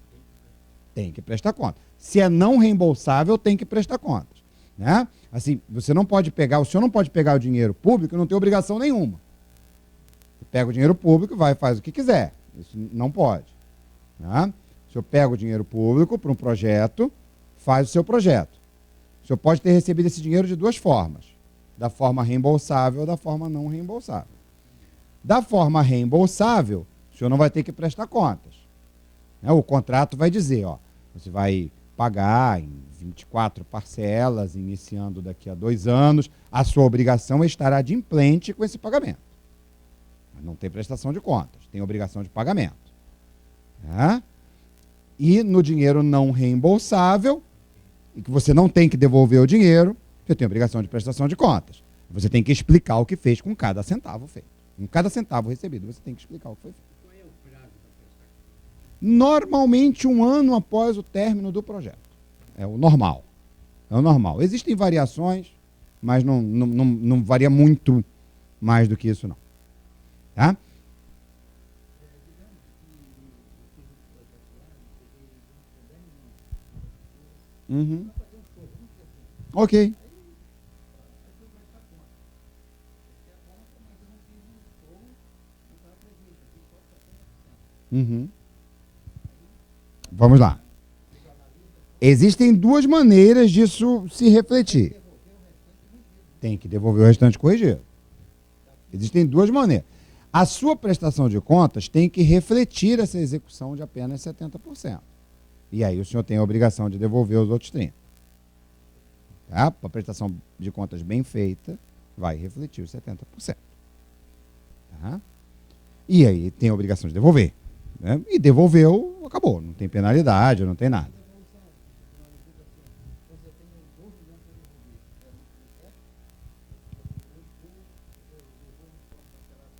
Tem que prestar conta. Se é não reembolsável, tem que prestar contas. Né? Assim, o senhor não pode pegar o dinheiro público e não tem obrigação nenhuma. Você pega o dinheiro público, vai e faz o que quiser. Isso não pode. Né? O senhor pega o dinheiro público para um projeto, faz o seu projeto. O senhor pode ter recebido esse dinheiro de duas formas. Da forma reembolsável ou da forma não reembolsável. Da forma reembolsável, o senhor não vai ter que prestar contas. O contrato vai dizer, você vai pagar em 24 parcelas, iniciando daqui a 2 anos, a sua obrigação é estar adimplente com esse pagamento. Mas não tem prestação de contas, tem obrigação de pagamento. E no dinheiro não reembolsável, e que você não tem que devolver o dinheiro, você tem obrigação de prestação de contas. Você tem que explicar o que fez com cada centavo feito. Com cada centavo recebido, você tem que explicar o que foi feito. Qual é o prazo da prestação? Normalmente 1 ano após o término do projeto. É o normal. É o normal. Existem variações, mas não varia muito mais do que isso, não. Tá? Uhum. Ok. Uhum. Vamos lá. Existem 2 maneiras disso se refletir. Tem que devolver o restante corrigido. Existem 2 maneiras. A sua prestação de contas tem que refletir essa execução de apenas 70%. E aí o senhor tem a obrigação de devolver os outros 30%. Tá? A prestação de contas bem feita vai refletir os 70%. Tá? E aí tem a obrigação de devolver. Né? E devolveu, acabou. Não tem penalidade, não tem nada.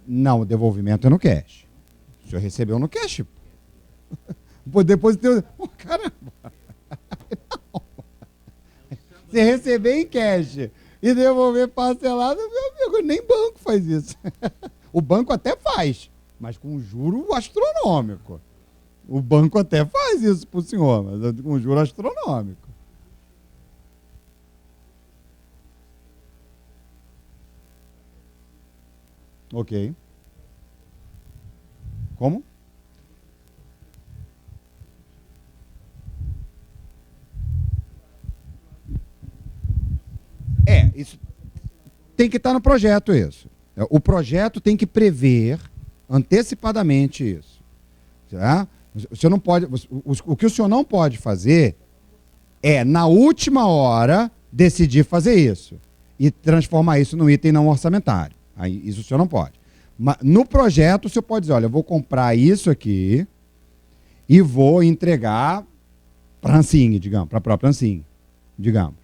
Não, o devolvimento é no cash. O senhor recebeu no cash. Pô, depois tem... caramba. Não. Você receber em cash e devolver parcelado, meu amigo, nem banco faz isso. O banco até faz, mas com juro astronômico. O banco até faz isso para o senhor, mas com juro astronômico. Ok. Como? Isso tem que estar no projeto, isso. O projeto tem que prever antecipadamente isso. Tá? Você não pode, o que o senhor não pode fazer é, na última hora, decidir fazer isso e transformar isso num item não orçamentário. Aí, isso o senhor não pode. Mas no projeto, o senhor pode dizer, olha, eu vou comprar isso aqui e vou entregar para a Ansing, digamos, para a própria Ansing, digamos.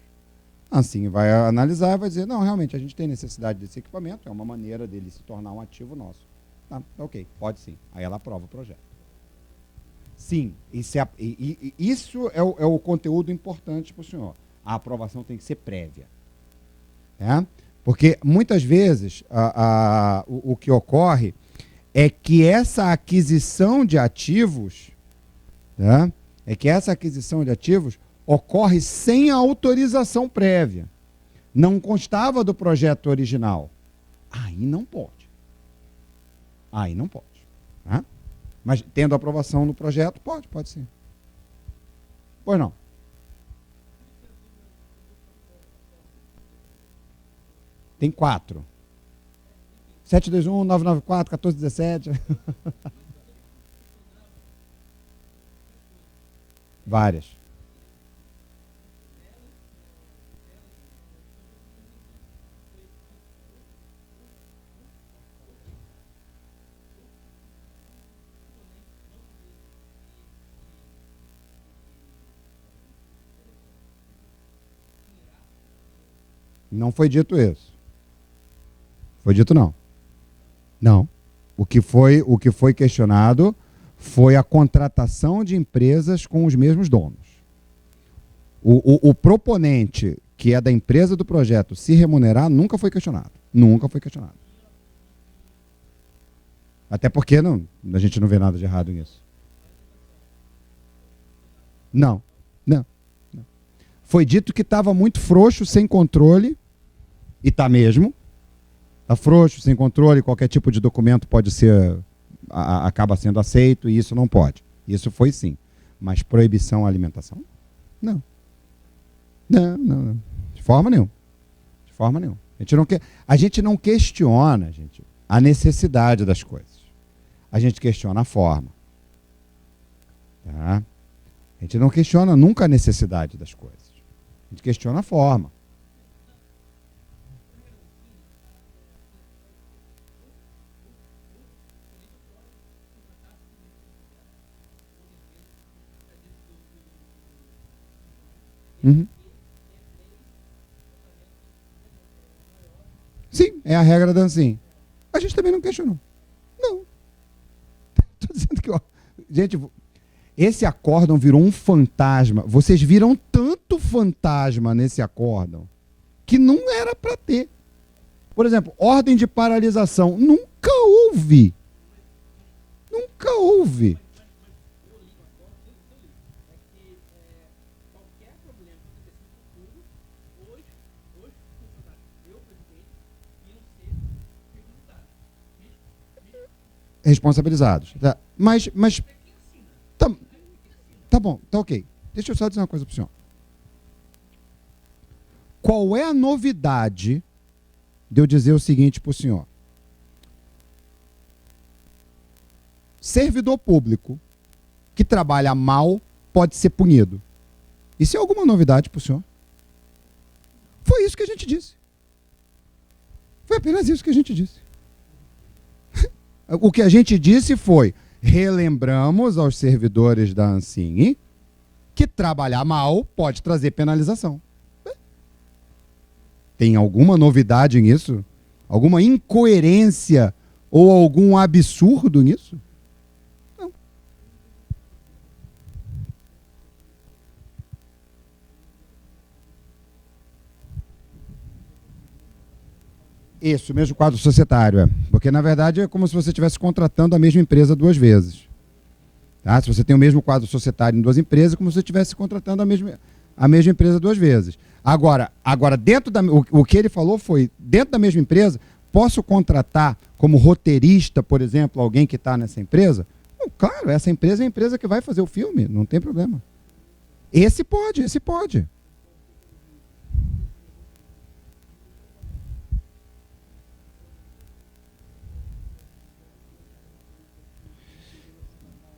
A Ansing vai analisar e vai dizer, não, realmente, a gente tem necessidade desse equipamento, é uma maneira dele se tornar um ativo nosso. Tá, ok, pode sim. Aí ela aprova o projeto. Sim, isso é o conteúdo importante para o senhor. A aprovação tem que ser prévia. Porque muitas vezes o que ocorre é que essa aquisição de ativos, ocorre sem a autorização prévia. Não constava do projeto original. Aí não pode. Aí não pode. Tá? Mas tendo aprovação no projeto, pode sim. Pois não. Tem 4. 721, 994, 1417. Várias. Não foi dito isso. Foi dito não. Não. O que foi questionado foi a contratação de empresas com os mesmos donos. O proponente, que é da empresa do projeto, se remunerar, nunca foi questionado. Nunca foi questionado. Até porque a gente não vê nada de errado nisso. Não. Foi dito que estava muito frouxo, sem controle, e está mesmo. Está frouxo, sem controle, qualquer tipo de documento pode ser, acaba sendo aceito, e isso não pode. Isso foi sim. Mas proibição à alimentação? Não. Não. De forma nenhuma. De forma nenhuma. A gente não questiona, gente, a necessidade das coisas. A gente questiona a forma. Tá? A gente não questiona nunca a necessidade das coisas. A gente questiona a forma. Uhum. Sim, é a regra da ANSIM. A gente também não questionou. Não. Estou dizendo que, ó, gente, esse acórdão virou um fantasma. Vocês viram tanto fantasma nesse acórdão que não era para ter. Por exemplo, ordem de paralisação. Nunca houve. Nunca houve. Responsabilizados. Tá? Mas tá bom, tá ok. Deixa eu só dizer uma coisa para o senhor. Qual é a novidade de eu dizer o seguinte para o senhor? Servidor público que trabalha mal pode ser punido. Isso é alguma novidade para o senhor? Foi isso que a gente disse. Foi apenas isso que a gente disse. O que a gente disse foi, relembramos aos servidores da ANSIM que trabalhar mal pode trazer penalização. Tem alguma novidade nisso? Alguma incoerência ou algum absurdo nisso? Não. Isso, mesmo quadro societário, é. Porque, na verdade, é como se você estivesse contratando a mesma empresa 2 vezes. Tá? Se você tem o mesmo quadro societário em 2 empresas, é como se você estivesse contratando a mesma empresa 2 vezes. Agora dentro o que ele falou foi, dentro da mesma empresa, posso contratar como roteirista, por exemplo, alguém que está nessa empresa? Claro, essa empresa é a empresa que vai fazer o filme, não tem problema. Esse pode.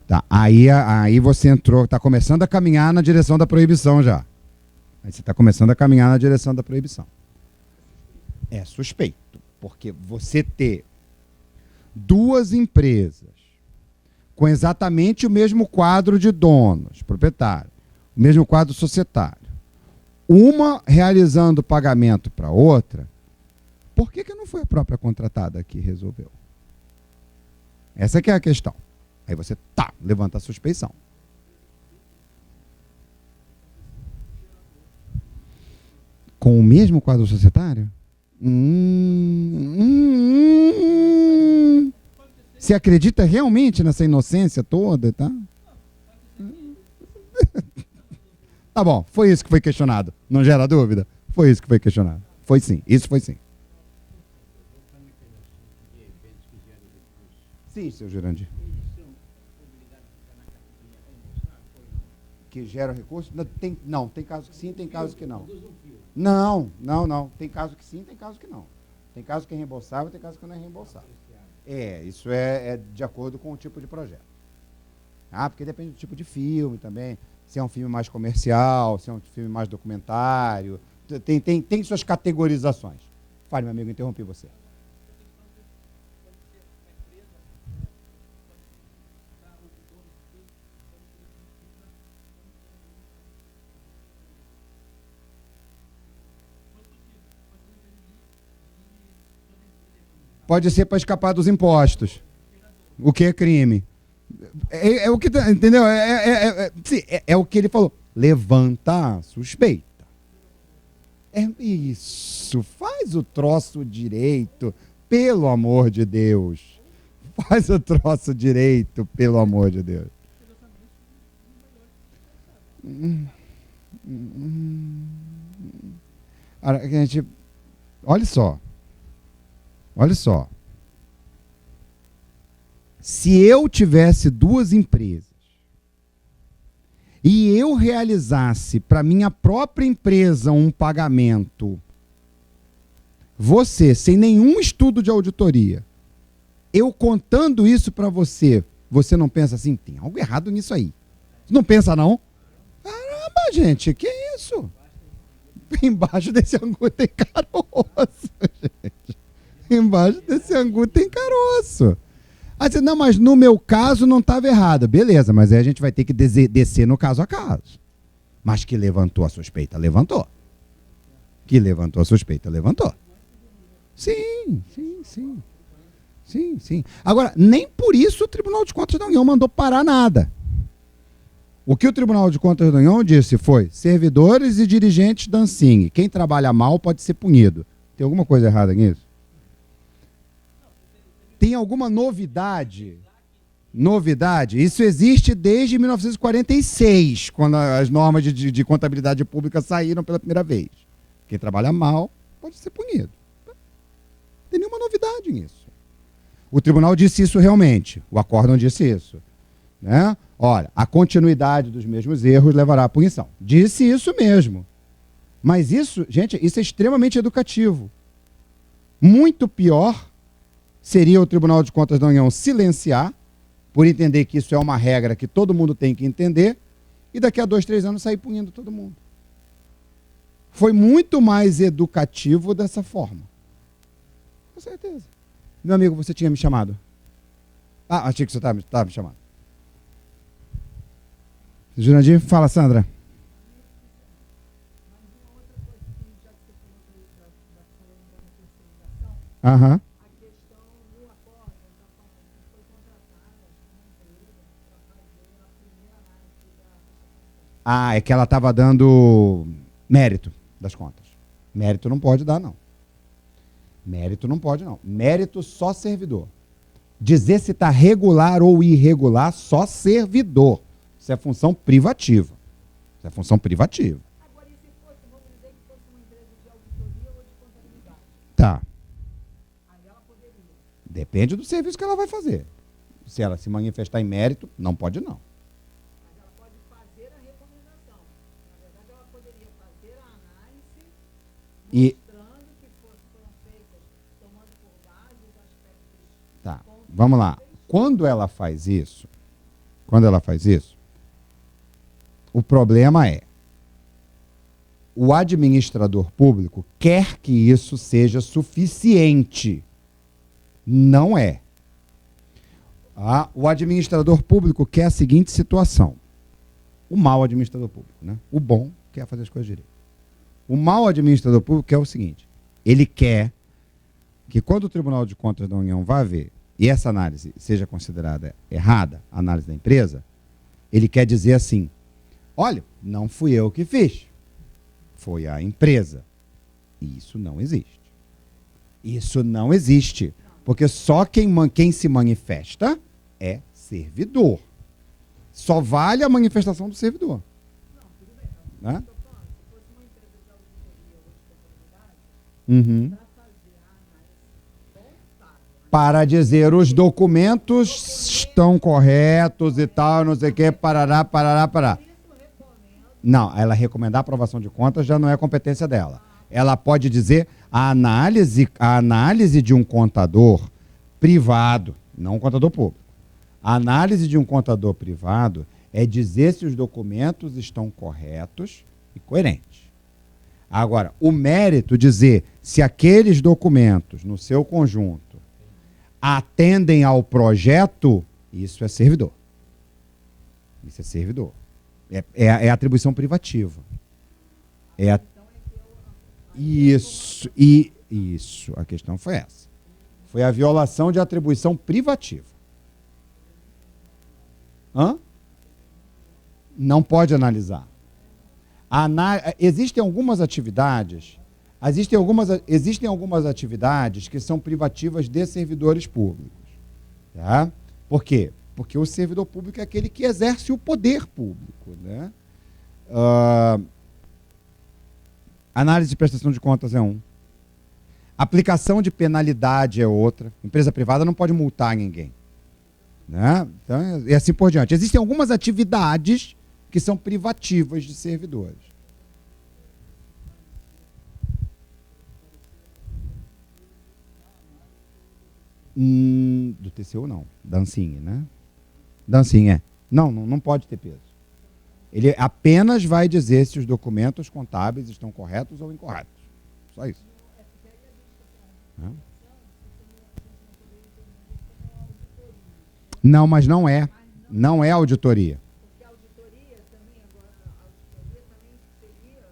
Tá, aí você entrou, está começando a caminhar na direção da proibição já. Aí você está começando a caminhar na direção da proibição. É suspeito, porque você ter 2 empresas com exatamente o mesmo quadro de donos, proprietário, o mesmo quadro societário, uma realizando pagamento para outra, por que não foi a própria contratada que resolveu? Essa que é a questão. Aí você, levanta a suspeição. Com o mesmo quadro societário? Você acredita realmente nessa inocência toda, tá? Tá bom, foi isso que foi questionado. Não gera dúvida? Foi isso que foi questionado. Foi sim, isso foi sim. Sim, seu Jurandir. Eles são obrigados a ficar na categoria responsável ou não? Que geram recursos? Não, tem casos que sim, tem casos que não. Produz um filme. Não. Tem casos que sim, tem casos que não. Tem casos que é reembolsável, tem casos que não é reembolsável. Isso é de acordo com o tipo de projeto. Porque depende do tipo de filme também. Se é um filme mais comercial, se é um filme mais documentário. Tem suas categorizações. Fale, meu amigo, interrompi você. Pode ser para escapar dos impostos, o que é crime. É o que, entendeu? É o que ele falou. Levanta a suspeita. É isso. Faz o troço direito, pelo amor de Deus. Faz o troço direito, pelo amor de Deus. Gente, olha só. Olha só. Se eu tivesse duas empresas e eu realizasse para minha própria empresa um pagamento, você, sem nenhum estudo de auditoria, eu contando isso para você, você não pensa assim, tem algo errado nisso aí? Você não pensa não? Caramba, gente, que isso? Embaixo desse angu tem caroço, gente. Embaixo desse angu tem caroço. Aí você, não, mas no meu caso não estava errado. Beleza, mas aí a gente vai ter que descer no caso a caso. Mas que levantou a suspeita, levantou. Que levantou a suspeita, levantou. Sim. Agora, nem por isso o Tribunal de Contas da União mandou parar nada. O que o Tribunal de Contas da União disse foi: servidores e dirigentes da Ancine, quem trabalha mal pode ser punido. Tem alguma coisa errada nisso? Tem alguma novidade? Novidade? Isso existe desde 1946, quando as normas de contabilidade pública saíram pela primeira vez. Quem trabalha mal pode ser punido. Não tem nenhuma novidade nisso. O tribunal disse isso realmente. O acórdão disse isso. Né? Olha, a continuidade dos mesmos erros levará à punição. Disse isso mesmo. Mas isso, gente, isso é extremamente educativo. Muito pior seria o Tribunal de Contas da União silenciar, por entender que isso é uma regra que todo mundo tem que entender, e daqui a 2, 3 anos sair punindo todo mundo. Foi muito mais educativo dessa forma. Com certeza. Meu amigo, você tinha me chamado? Achei que você estava me chamando. Jurandir, fala, Sandra. Aham. É que ela estava dando mérito das contas. Mérito não pode dar, não. Mérito não pode, não. Mérito só servidor. Dizer se está regular ou irregular, só servidor. Isso é função privativa. Isso é função privativa. Agora, e se fosse, vamos dizer que fosse uma empresa de auditoria ou de contabilidade? Tá. Aí ela poderia. Depende do serviço que ela vai fazer. Se ela se manifestar em mérito, não pode, não. Mas ela pode fazer a recomendação. Na verdade, ela poderia fazer a análise mostrando que foram feitas, tomando por base os aspectos. Tá, vamos lá. Quando ela faz isso, o problema é, o administrador público quer que isso seja suficiente. Não é. O administrador público quer a seguinte situação. O mau administrador público, né? O bom quer fazer as coisas direito. O mau administrador público quer o seguinte. Ele quer que quando o Tribunal de Contas da União vá ver e essa análise seja considerada errada, a análise da empresa, ele quer dizer assim: olha, não fui eu que fiz, foi a empresa. E isso não existe. Isso não existe. Porque só quem se manifesta é servidor. Só vale a manifestação do servidor. Não, tudo bem. Né? Estou falando, se fosse uma empresa de auditoria ou de contabilidade, Uhum. para fazer a análise contábil, a para dizer os documentos estão corretos e tal, não sei o que, parará, parará, parará. Não, ela recomendar a aprovação de contas já não é competência dela. Ela pode dizer a análise de um contador privado, não um contador público. A análise de um contador privado é dizer se os documentos estão corretos e coerentes. Agora, o mérito dizer se aqueles documentos, no seu conjunto, atendem ao projeto, isso é servidor. Isso é servidor. É atribuição privativa. Isso, a questão foi essa. Foi a violação de atribuição privativa. Não pode analisar. Existem algumas atividades que são privativas de servidores públicos. Tá? Por quê? Porque o servidor público é aquele que exerce o poder público. Né? Análise de prestação de contas é um. Aplicação de penalidade é outra. Empresa privada não pode multar ninguém. Né? Então, e assim por diante. Existem algumas atividades que são privativas de servidores. Do TCU não, da Ancine, né? Da Ancine, é. Não pode ter peso. Ele apenas vai dizer se os documentos contábeis estão corretos ou incorretos. Só isso. Não, mas não é. Não é auditoria. Porque a auditoria também, agora, a auditoria também seria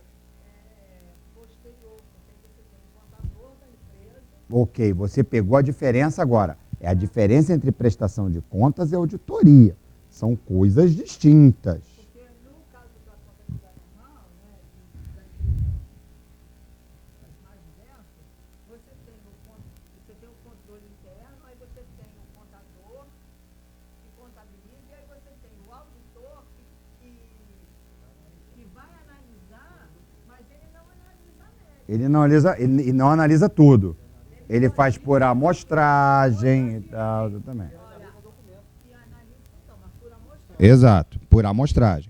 posterior, porque você tem o contador da empresa. Ok, você pegou a diferença agora. É a diferença entre prestação de contas e auditoria. São coisas distintas. Porque no caso da contabilidade normal, né, da empresa mais diversas, você tem o controle interno, aí você tem o contador que contabiliza, e aí você tem o auditor que vai analisar, mas ele não analisa a média. Ele não analisa tudo. Ele faz por amostragem e tal também. Exato, por amostragem.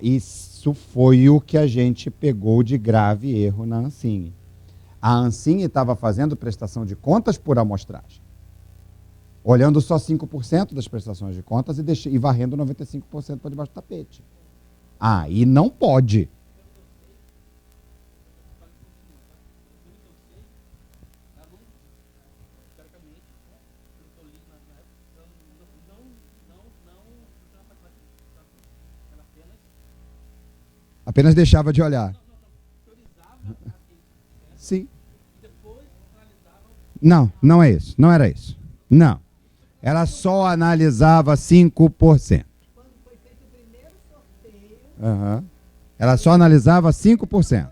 Isso foi o que a gente pegou de grave erro na Ancine. A Ancine estava fazendo prestação de contas por amostragem. Olhando só 5% das prestações de contas e varrendo 95% para debaixo do tapete. E não pode. Apenas deixava de olhar. Sim. Não é isso. Não era isso. Não. Ela só analisava 5%. Quando foi feito o primeiro sorteio, Ela só analisava 5%.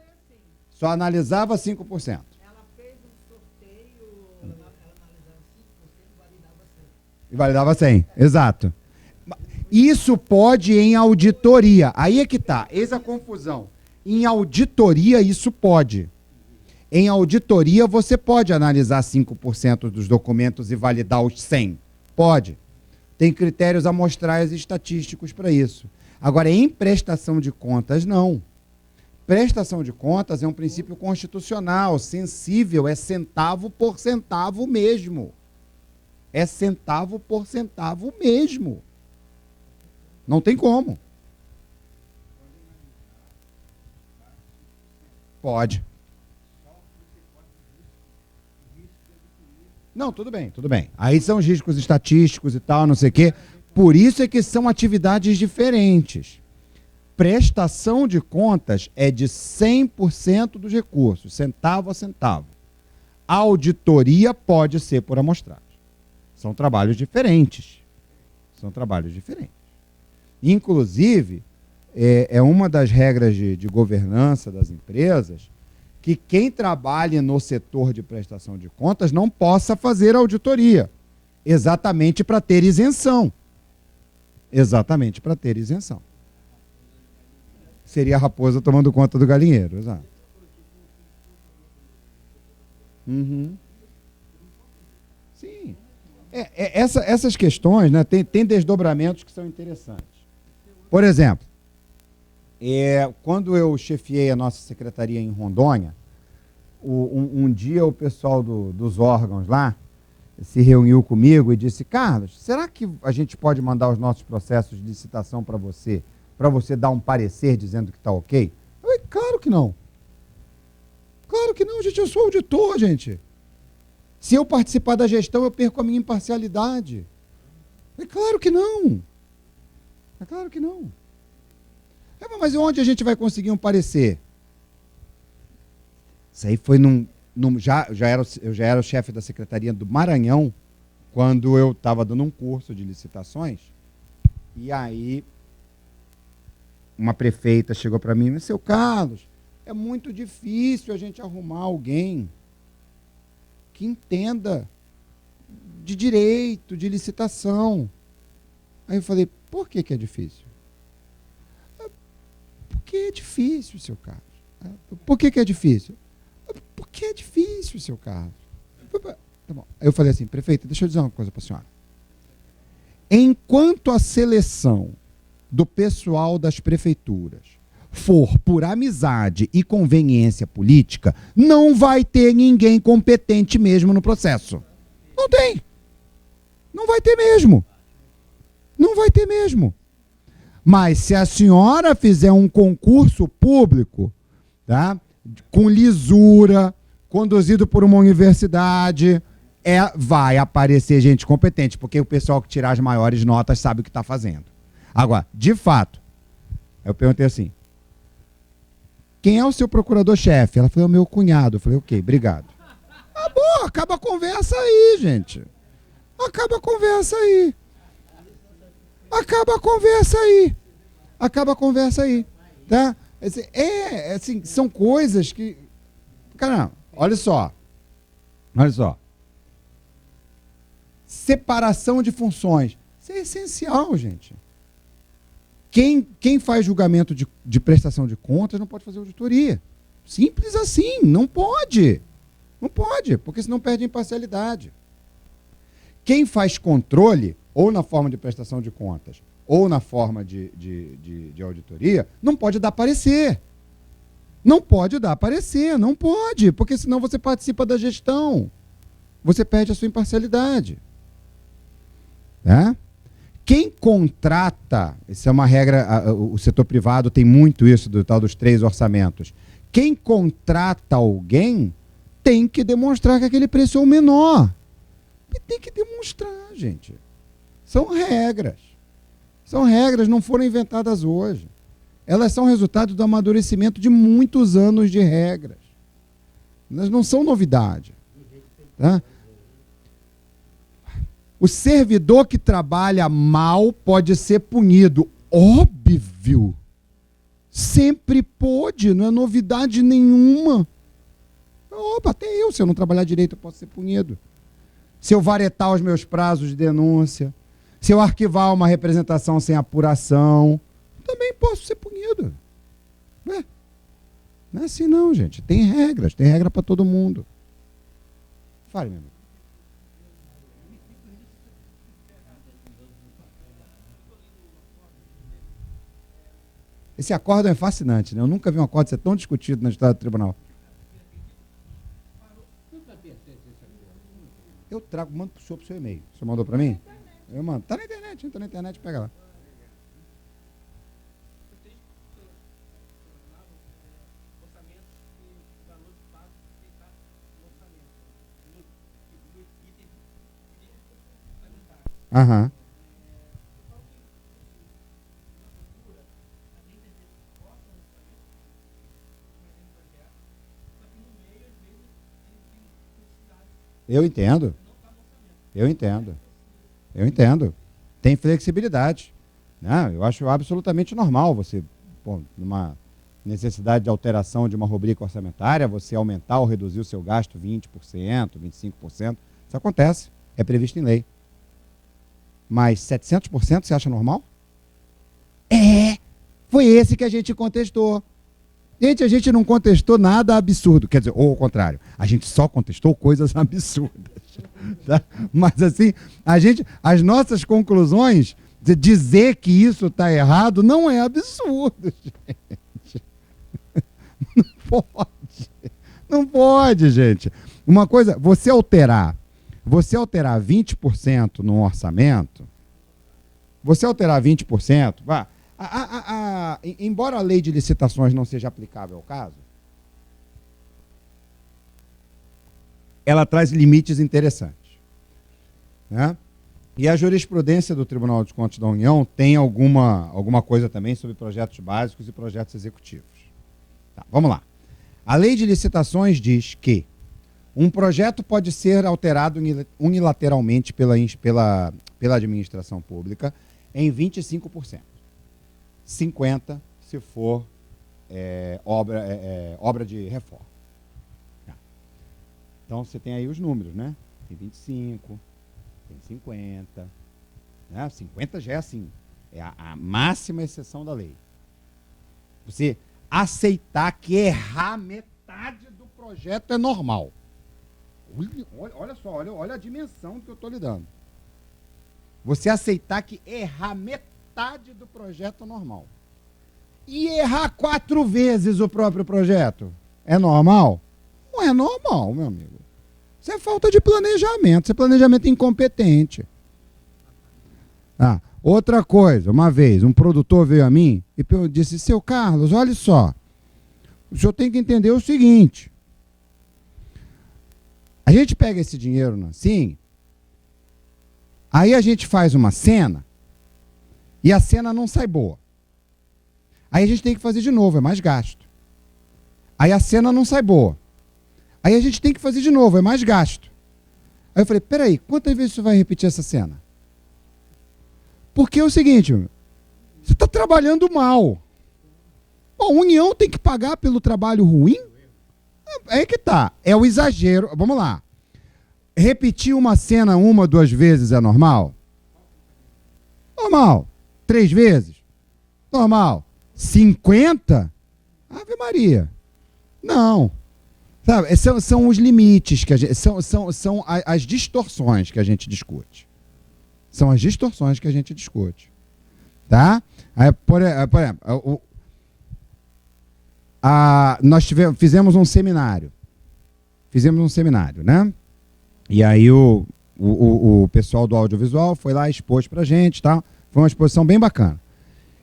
Só analisava 5%. ela fez um sorteio, ela analisava 5% E validava 100. Exato. Isso pode em auditoria. Aí é que está. Eis a confusão. Em auditoria, isso pode. Em auditoria, você pode analisar 5% dos documentos e validar os 100. Pode. Tem critérios amostrais e estatísticos para isso. Agora, em prestação de contas, não. Prestação de contas é um princípio constitucional, sensível, é centavo por centavo mesmo. É centavo por centavo mesmo. Não tem como. Pode. Não, tudo bem, tudo bem. Aí são os riscos estatísticos e tal, não sei o quê. Por isso é que são atividades diferentes. Prestação de contas é de 100% dos recursos, centavo a centavo. Auditoria pode ser por amostragem. São trabalhos diferentes. São trabalhos diferentes. Inclusive, é uma das regras de governança das empresas que quem trabalhe no setor de prestação de contas não possa fazer auditoria, exatamente para ter isenção. Exatamente para ter isenção. Seria a raposa tomando conta do galinheiro, exato. Sim. Essas questões, né, tem desdobramentos que são interessantes. Por exemplo, quando eu chefiei a nossa secretaria em Rondônia, um dia o pessoal dos órgãos lá se reuniu comigo e disse: Carlos, será que a gente pode mandar os nossos processos de licitação para você dar um parecer dizendo que está ok? Eu falei: claro que não. Claro que não, gente, eu sou auditor, gente. Se eu participar da gestão, eu perco a minha imparcialidade. É claro que não. É claro que não. Mas onde a gente vai conseguir um parecer? Isso aí foi eu já era o chefe da Secretaria do Maranhão, quando eu estava dando um curso de licitações, e aí uma prefeita chegou para mim: mas, seu Carlos, é muito difícil a gente arrumar alguém que entenda de direito, de licitação. Aí eu falei: por que é difícil? Porque é difícil, seu Carlos. Por que é difícil? Porque é difícil, seu Carlos. Tá bom. Aí eu falei assim: prefeita, deixa eu dizer uma coisa para a senhora. Enquanto a seleção do pessoal das prefeituras for por amizade e conveniência política, não vai ter ninguém competente mesmo no processo. Não tem. Não vai ter mesmo. Não vai ter mesmo. Mas se a senhora fizer um concurso público, tá, com lisura, conduzido por uma universidade, vai aparecer gente competente, porque o pessoal que tirar as maiores notas sabe o que está fazendo. Agora, de fato, eu perguntei assim: quem é o seu procurador-chefe? Ela falou: é o meu cunhado. Eu falei: ok, obrigado. Ah, bom, acaba a conversa aí, gente. Acaba a conversa aí. Acaba a conversa aí. Acaba a conversa aí. Tá? Assim, são coisas que... Caramba, olha só. Olha só. Separação de funções. Isso é essencial, gente. Quem faz julgamento de prestação de contas não pode fazer auditoria. Simples assim. Não pode. Não pode, porque senão perde a imparcialidade. Quem faz controle, ou na forma de prestação de contas, ou na forma de auditoria, não pode dar parecer. Não pode dar parecer, não pode, porque senão você participa da gestão. Você perde a sua imparcialidade. Tá? Quem contrata, isso é uma regra, o setor privado tem muito isso, do tal dos 3 orçamentos. Quem contrata alguém tem que demonstrar que aquele preço é o menor. E tem que demonstrar, gente. São regras. São regras, não foram inventadas hoje. Elas são resultado do amadurecimento de muitos anos de regras. Elas não são novidade. Tá? O servidor que trabalha mal pode ser punido. Óbvio. Sempre pôde, não é novidade nenhuma. Opa, até eu, se eu não trabalhar direito, eu posso ser punido. Se eu varetar os meus prazos de denúncia, se eu arquivar uma representação sem apuração, também posso ser punido. Não é assim não, gente. Tem regras, tem regra para todo mundo. Fale, meu amigo. Esse acórdão é fascinante, né? Eu nunca vi um acórdão ser tão discutido na história do tribunal. Eu trago, mando para o senhor e-mail. O senhor mandou para mim? Eu mando. Está na internet, entra na internet, pega lá. Aham. Eu entendo. Eu entendo. Eu entendo. Tem flexibilidade. Né? Eu acho absolutamente normal você, numa necessidade de alteração de uma rubrica orçamentária, você aumentar ou reduzir o seu gasto 20%, 25%. Isso acontece. É previsto em lei. Mas 700% você acha normal? Foi esse que a gente contestou. Gente, a gente não contestou nada absurdo. Quer dizer, ou ao contrário, a gente só contestou coisas absurdas. Tá? Mas assim, as nossas conclusões, de dizer que isso está errado, não é absurdo, gente. Não pode. Não pode, gente. Uma coisa, você alterar 20% no orçamento, embora a lei de licitações não seja aplicável ao caso, ela traz limites interessantes, né? E a jurisprudência do Tribunal de Contas da União tem alguma coisa também sobre projetos básicos e projetos executivos. Tá, vamos lá. A lei de licitações diz que um projeto pode ser alterado unilateralmente pela administração pública em 25%. 50% se for obra de reforma. Tá. Então, você tem aí os números, né? Tem 25%. Tem 50, né? 50 já é assim, é a máxima exceção da lei. Você aceitar que errar metade do projeto é normal. Olha só, olha a dimensão que eu estou lhe dando. Você aceitar que errar metade do projeto é normal. E errar 4 vezes o próprio projeto é normal? Não é normal, meu amigo. Isso é falta de planejamento, isso é planejamento incompetente. Outra coisa, uma vez, um produtor veio a mim e disse, seu Carlos, olha só, o senhor tem que entender o seguinte, a gente pega esse dinheiro assim, aí a gente faz uma cena e a cena não sai boa. Aí a gente tem que fazer de novo, é mais gasto. Aí a cena não sai boa. Aí a gente tem que fazer de novo, é mais gasto. Aí eu falei, peraí, quantas vezes você vai repetir essa cena? Porque é o seguinte, você está trabalhando mal. Bom, a União tem que pagar pelo trabalho ruim? É que tá, é o exagero. Vamos lá. Repetir uma cena 1, 2 vezes é normal? Normal. 3 vezes? Normal. 50? Ave Maria. Não. Sabe, são os limites, que são as distorções que a gente discute. São as distorções que a gente discute. Tá? Aí, por exemplo, nós fizemos um seminário. Né? E aí o pessoal do audiovisual foi lá e expôs pra gente, tá? Foi uma exposição bem bacana.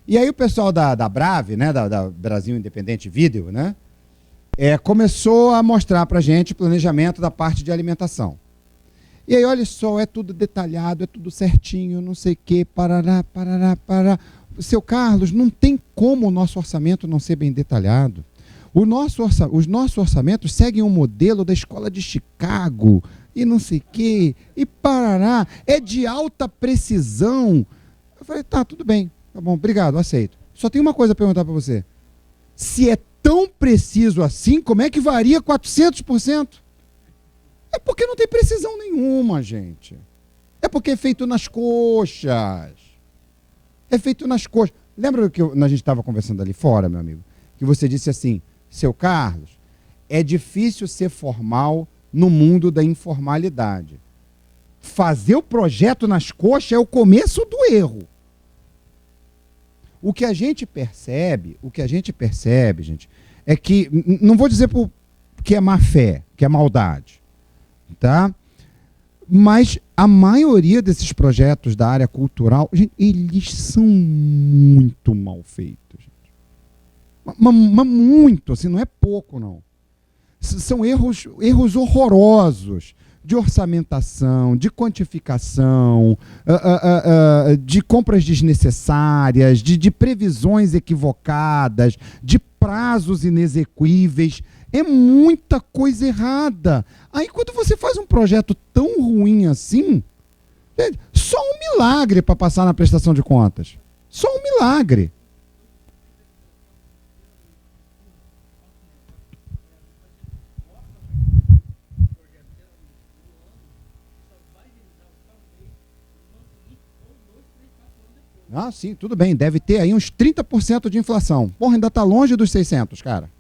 E aí o pessoal da Brave, né, da Brasil Independente Video, né, começou a mostrar pra gente o planejamento da parte de alimentação. E aí, olha só, é tudo detalhado, é tudo certinho, não sei o quê, parará. Seu Carlos, não tem como o nosso orçamento não ser bem detalhado. Os nossos orçamentos seguem um modelo da escola de Chicago, e não sei o quê, e parará, é de alta precisão. Eu falei, tá, tudo bem, tá bom, obrigado, aceito. Só tem uma coisa a perguntar para você. Se é tão preciso assim, como é que varia 400%? É porque não tem precisão nenhuma, gente. É porque é feito nas coxas. É feito nas coxas. Lembra que a gente estava conversando ali fora, meu amigo? Que você disse assim, seu Carlos, é difícil ser formal no mundo da informalidade. Fazer o projeto nas coxas é o começo do erro. O que a gente percebe, gente, é que, não vou dizer que é má fé, que é maldade, tá? Mas a maioria desses projetos da área cultural, gente, eles são muito mal feitos. Gente. Mas muito, assim, não é pouco, não. São erros horrorosos de orçamentação, de quantificação, de compras desnecessárias, de previsões equivocadas, de prazos inexequíveis. É muita coisa errada. Aí quando você faz um projeto tão ruim assim, só um milagre para passar na prestação de contas. Só um milagre. Ah, sim, tudo bem. Deve ter aí uns 30% de inflação. Porra, ainda está longe dos 600, cara.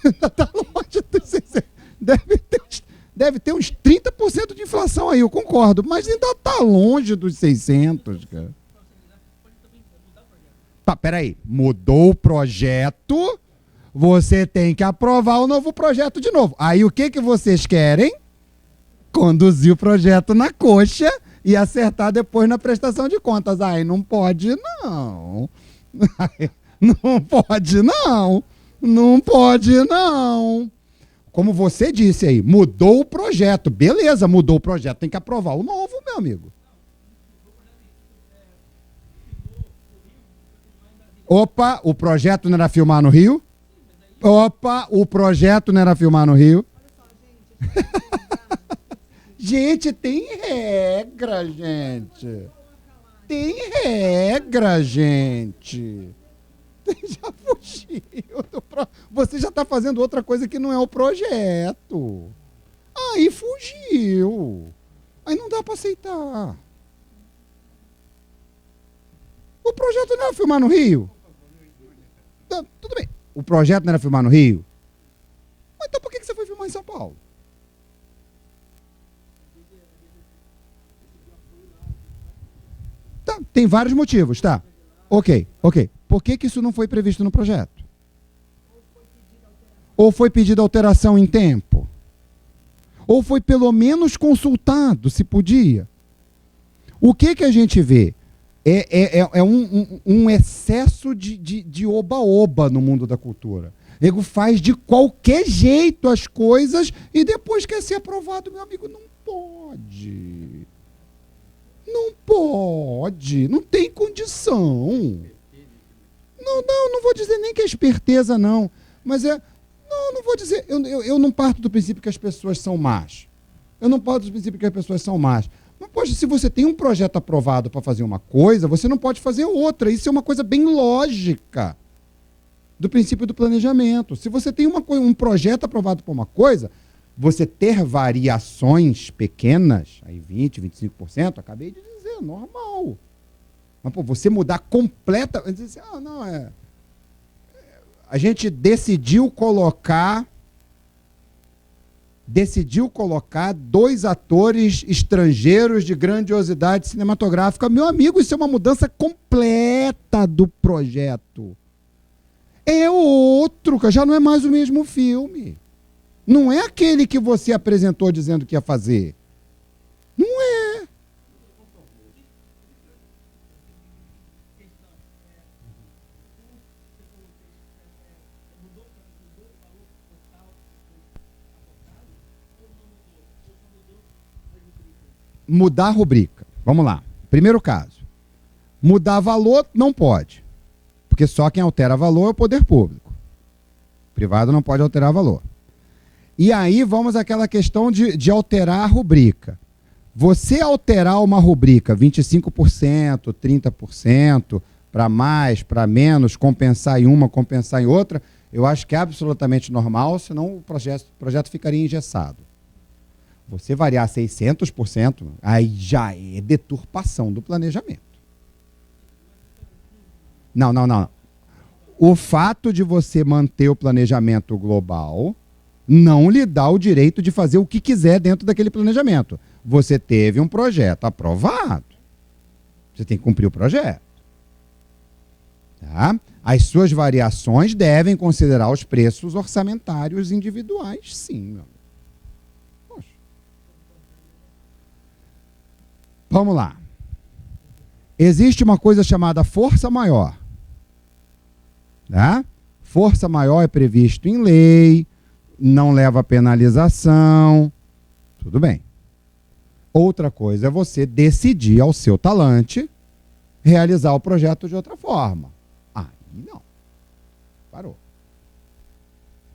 Ainda está longe dos 600. Deve ter uns 30% de inflação aí, eu concordo, mas ainda está longe dos 600, cara. Tá, peraí, mudou o projeto, você tem que aprovar o novo projeto de novo. Aí o que vocês querem? Conduzir o projeto na coxa e acertar depois na prestação de contas. Aí não pode, não. Não pode, não. Não pode, não. Como você disse aí, mudou o projeto. Beleza, mudou o projeto. Tem que aprovar o novo, meu amigo. Opa, o projeto não era filmar no Rio? Opa, o projeto não era filmar no Rio? Gente, tem regra, gente. Tem regra, gente. Já fugiu. Você já está fazendo outra coisa que não é o projeto. Aí fugiu. Aí não dá para aceitar. O projeto não era filmar no Rio? Tá, tudo bem. O projeto não era filmar no Rio? Mas então por que você foi filmar em São Paulo? Tá, tem vários motivos, tá? Ok. Por que isso não foi previsto no projeto? Ou foi pedida alteração em tempo? Ou foi pelo menos consultado, se podia? O que a gente vê? É um excesso de oba-oba no mundo da cultura. Nego faz de qualquer jeito as coisas e depois quer ser aprovado, meu amigo. Não pode. Não pode. Não tem condição. Não vou dizer nem que é esperteza, não. Mas não vou dizer. Eu não parto do princípio que as pessoas são más. Eu não parto do princípio que as pessoas são más. Mas, poxa, se você tem um projeto aprovado para fazer uma coisa, você não pode fazer outra. Isso é uma coisa bem lógica do princípio do planejamento. Se você tem um projeto aprovado para uma coisa, você ter variações pequenas, aí 20%, 25%, acabei de dizer, normal. Mas, pô, você mudar completa... Dizer assim, a gente decidiu colocar 2 atores estrangeiros de grandiosidade cinematográfica. Meu amigo, isso é uma mudança completa do projeto. É outro, já não é mais o mesmo filme. Não é aquele que você apresentou dizendo que ia fazer. Não é. Mudar a rubrica. Vamos lá. Primeiro caso. Mudar valor não pode. Porque só quem altera valor é o poder público. O privado não pode alterar valor. E aí vamos àquela questão de alterar a rubrica. Você alterar uma rubrica 25%, 30%, para mais, para menos, compensar em uma, compensar em outra, eu acho que é absolutamente normal, senão o projeto ficaria engessado. Você variar 600%, aí já é deturpação do planejamento. Não. O fato de você manter o planejamento global não lhe dá o direito de fazer o que quiser dentro daquele planejamento. Você teve um projeto aprovado. Você tem que cumprir o projeto. Tá? As suas variações devem considerar os preços orçamentários individuais, sim, meu amigo. Poxa. Vamos lá. Existe uma coisa chamada força maior. Tá? Força maior é previsto em lei, não leva a penalização, tudo bem. Outra coisa é você decidir ao seu talante realizar o projeto de outra forma. Aí não. Parou.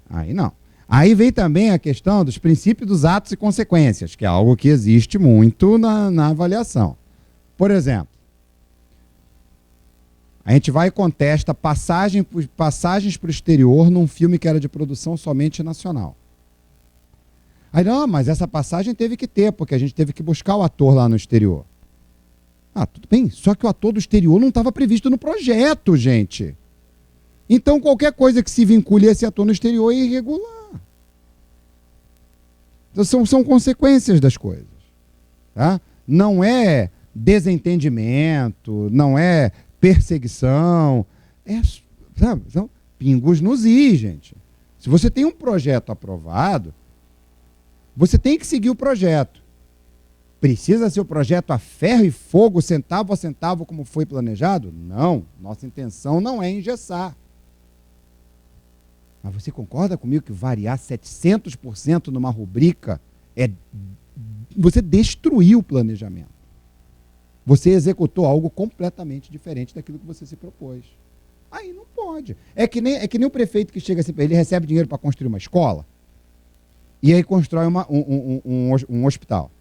Aí não. Aí vem também a questão dos princípios dos atos e consequências, que é algo que existe muito na avaliação. Por exemplo, a gente vai e contesta passagens para o exterior num filme que era de produção somente nacional. Aí, não, mas essa passagem teve que ter, porque a gente teve que buscar o ator lá no exterior. Ah, tudo bem, só que o ator do exterior não estava previsto no projeto, gente. Então, qualquer coisa que se vincule a esse ator no exterior é irregular. Então, são consequências das coisas. Tá? Não é desentendimento, não é perseguição, sabe, são pingos nos is, gente. Se você tem um projeto aprovado, você tem que seguir o projeto. Precisa ser o projeto a ferro e fogo, centavo a centavo, como foi planejado? Não. Nossa intenção não é engessar. Mas você concorda comigo que variar 700% numa rubrica é você destruir o planejamento? Você executou algo completamente diferente daquilo que você se propôs. Aí não pode. É que nem o prefeito que chega assim, ele recebe dinheiro para construir uma escola e aí constrói um hospital.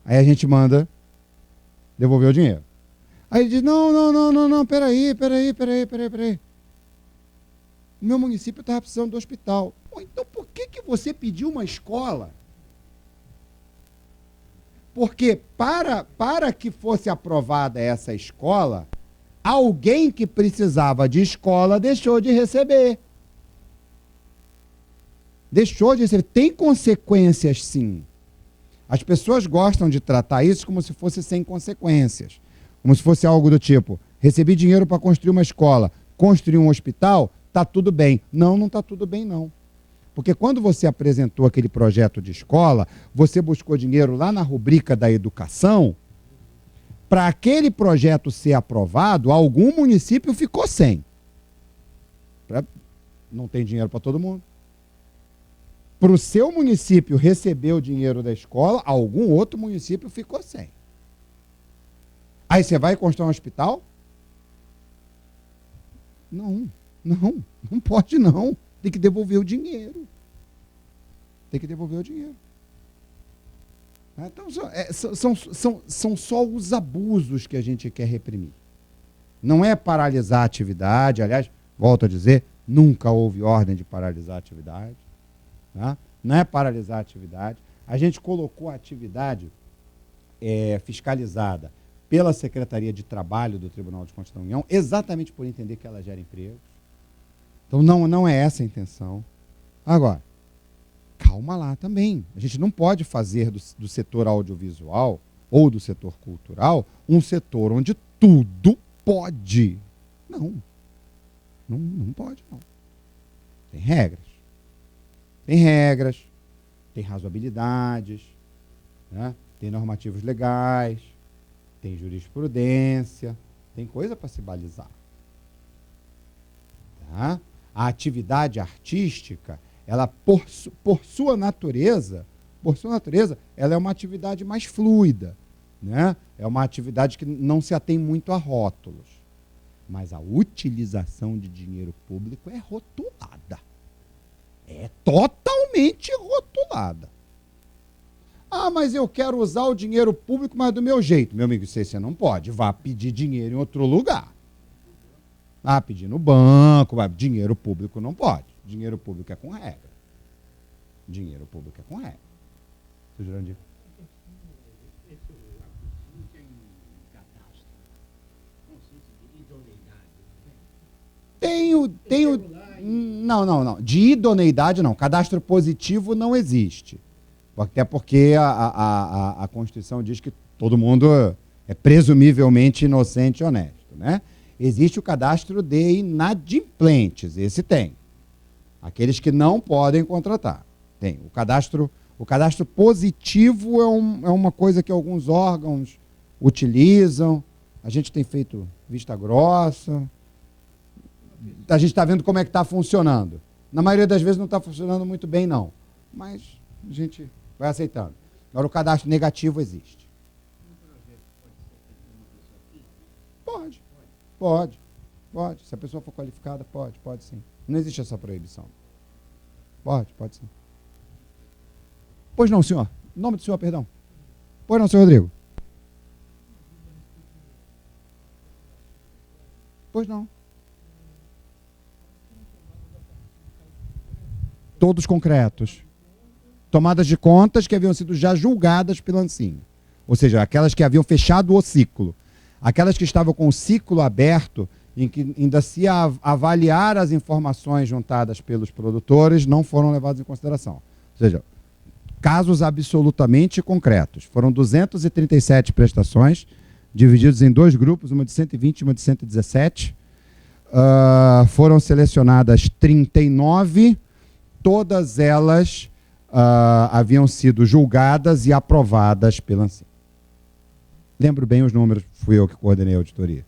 Aí a gente manda devolver o dinheiro. Aí ele diz, não, peraí. O meu município estava precisando do hospital. Pô, então por que você pediu uma escola? Porque para que fosse aprovada essa escola, alguém que precisava de escola deixou de receber. Deixou de receber. Tem consequências, sim. As pessoas gostam de tratar isso como se fosse sem consequências. Como se fosse algo do tipo, recebi dinheiro para construir uma escola, construir um hospital, está tudo bem. Não está tudo bem, não. Porque quando você apresentou aquele projeto de escola, você buscou dinheiro lá na rubrica da educação, para aquele projeto ser aprovado, algum município ficou sem. Não tem dinheiro para todo mundo. Para o seu município receber o dinheiro da escola, algum outro município ficou sem. Aí você vai construir um hospital? Não pode não. Tem que devolver o dinheiro. Então, são só os abusos que a gente quer reprimir. Não é paralisar a atividade. Aliás, volto a dizer, nunca houve ordem de paralisar a atividade. Tá? Não é paralisar a atividade. A gente colocou a atividade fiscalizada pela Secretaria de Trabalho do Tribunal de Contas da União, exatamente por entender que ela gera empregos. Então, não é essa a intenção. Agora, calma lá também. A gente não pode fazer do setor audiovisual ou do setor cultural um setor onde tudo pode. Não pode, não. Tem regras, tem razoabilidades, né? Tem normativos legais, tem jurisprudência, tem coisa para se balizar. Tá? A atividade artística, ela por sua natureza, ela é uma atividade mais fluida, né? É uma atividade que não se atém muito a rótulos. Mas a utilização de dinheiro público é rotulada. É totalmente rotulada. Ah, mas eu quero usar o dinheiro público, mas do meu jeito. Meu amigo, você não pode. Vá pedir dinheiro em outro lugar. Vá pedir no banco. Dinheiro público não pode. Dinheiro público é com regra. Seu Jurandir. Não. De idoneidade, não. Cadastro positivo não existe. Até porque a Constituição diz que todo mundo é presumivelmente inocente e honesto, né? Existe o cadastro de inadimplentes, esse tem. Aqueles que não podem contratar. Tem. O cadastro positivo é uma coisa que alguns órgãos utilizam. A gente tem feito vista grossa. A gente está vendo como é que está funcionando. Na maioria das vezes não está funcionando muito bem, não. Mas a gente vai aceitando. Agora, o cadastro negativo existe. Pode. Se a pessoa for qualificada, pode sim. Não existe essa proibição. Pode sim. Pois não, senhor. Em nome do senhor, perdão. Pois não, senhor Rodrigo. Pois não. Todos concretos. Tomadas de contas que haviam sido já julgadas pela Ansim. Ou seja, aquelas que haviam fechado o ciclo. Aquelas que estavam com o ciclo aberto, em que ainda se avaliar as informações juntadas pelos produtores, não foram levadas em consideração. Ou seja, casos absolutamente concretos. Foram 237 prestações, divididos em 2 grupos, uma de 120 e uma de 117. Foram selecionadas 39, todas elas haviam sido julgadas e aprovadas pela ANSIM. Lembro bem os números, fui eu que coordenei a auditoria.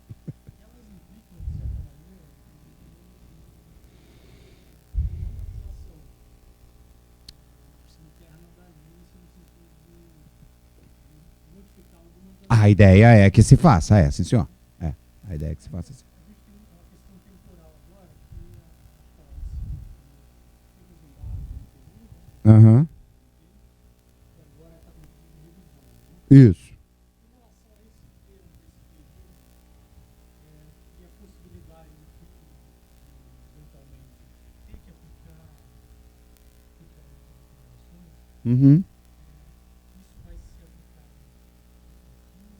A ideia é que se faça, sim senhor. A ideia é que se faça assim. Uhum. Isso. Uhum.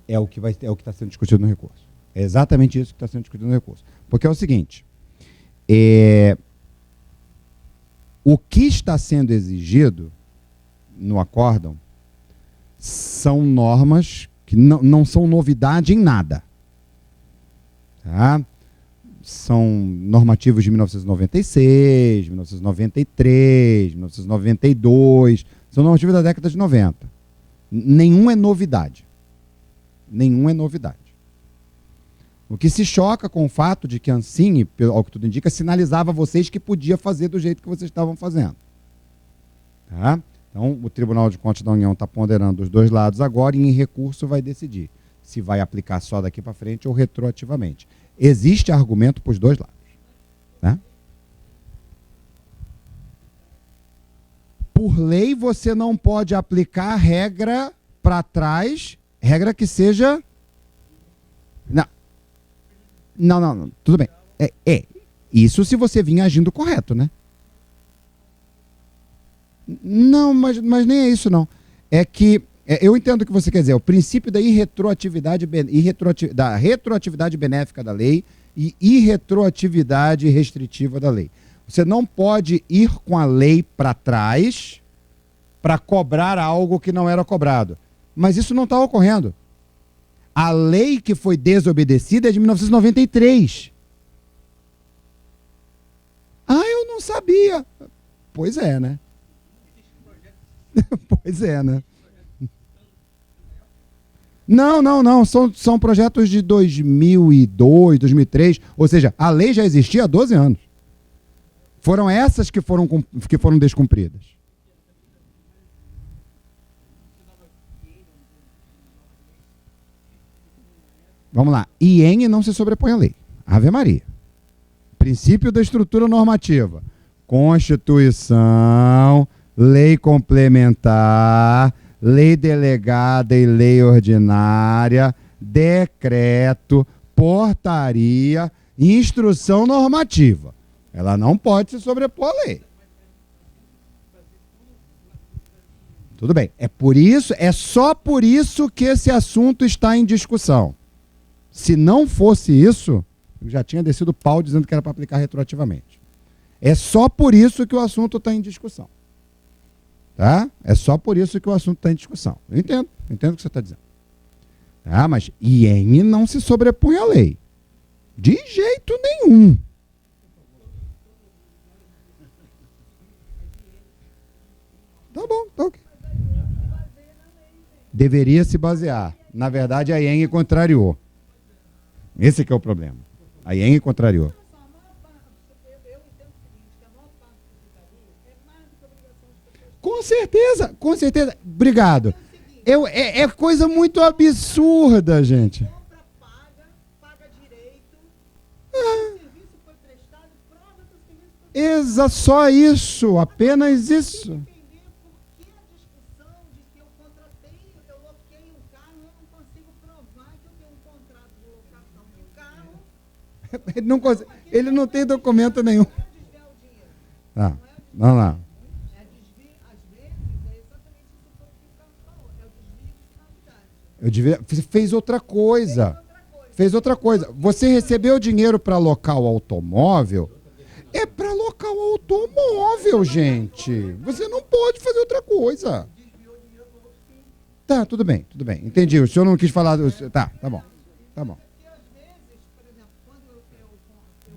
É o que está sendo discutido no recurso. É exatamente isso que está sendo discutido no recurso. Porque é o seguinte, o que está sendo exigido no acórdão são normas que não são novidade em nada. Tá? São normativos de 1996, 1993, 1992, são normativos da década de 90. Nenhum é novidade. Nenhum é novidade. O que se choca com o fato de que a ANSIM, ao que tudo indica, sinalizava a vocês que podia fazer do jeito que vocês estavam fazendo. Tá? Então, o Tribunal de Contas da União está ponderando os 2 lados agora e em recurso vai decidir se vai aplicar só daqui para frente ou retroativamente. Existe argumento para os 2 lados. Né? Por lei, você não pode aplicar regra para trás, regra que seja... Não, tudo bem. Isso se você vinha agindo correto, né? Não, mas nem é isso, não. É que, eu entendo o que você quer dizer, o princípio da retroatividade benéfica da lei e irretroatividade restritiva da lei. Você não pode ir com a lei para trás para cobrar algo que não era cobrado. Mas isso não está ocorrendo. A lei que foi desobedecida é de 1993. Eu não sabia. Pois é, né? Pois é, né? Não. São projetos de 2002, 2003. Ou seja, a lei já existia há 12 anos. Foram essas que foram descumpridas. Vamos lá. IEN não se sobrepõe à lei. Ave Maria. Princípio da estrutura normativa. Constituição, lei complementar, lei delegada e lei ordinária, decreto, portaria, instrução normativa. Ela não pode se sobrepor à lei. Tudo bem. É só por isso que esse assunto está em discussão. Se não fosse isso, eu já tinha descido o pau dizendo que era para aplicar retroativamente. É só por isso que o assunto está em discussão. Tá? É só por isso que o assunto está em discussão. Eu entendo o que você está dizendo. Tá? Mas IEN não se sobrepõe à lei. De jeito nenhum. Tá bom, tá ok. Deveria se basear. Na verdade, a IEN contrariou. Esse que é o problema. A IEN contrariou. Com certeza. Obrigado. É coisa muito absurda, gente. Só isso, apenas isso. Ele não tem documento nenhum. Tá, vamos lá. Fez outra coisa. Você recebeu dinheiro para alocar o automóvel? É para alocar o automóvel, gente. Você não pode fazer outra coisa. Tá, tudo bem, tudo bem. Entendi. O senhor não quis falar. Tá, tá bom. Tá bom. Porque às vezes, por exemplo, quando eu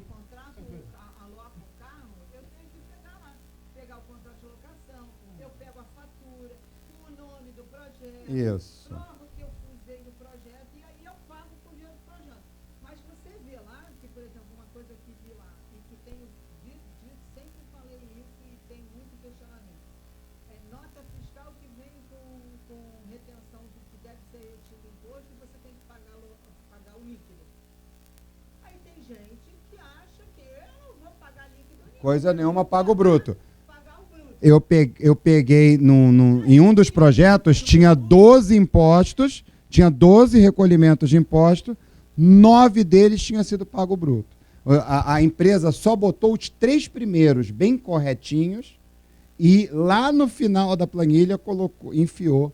contrato, aloco o carro, eu tenho que pegar lá, pegar o contrato de locação, eu pego a fatura, o nome do projeto, Isso. prova que eu usei no projeto e aí eu pago com o dinheiro do projeto. Mas você vê lá, que, por exemplo, uma coisa que vi lá, e que tenho dito, sempre falei isso e tem muito questionamento. É nota fiscal que vem com retenção do que deve ser retido imposto e você tem que pagar o líquido. Aí tem gente que acha que eu não vou pagar líquido nenhum. Coisa nenhuma, paga o bruto. Pagar o bruto. Eu peguei em um dos projetos, tinha 12 impostos, tinha 12 recolhimentos de imposto, 9 deles tinha sido pago bruto. A empresa só botou os 3 primeiros bem corretinhos e lá no final da planilha enfiou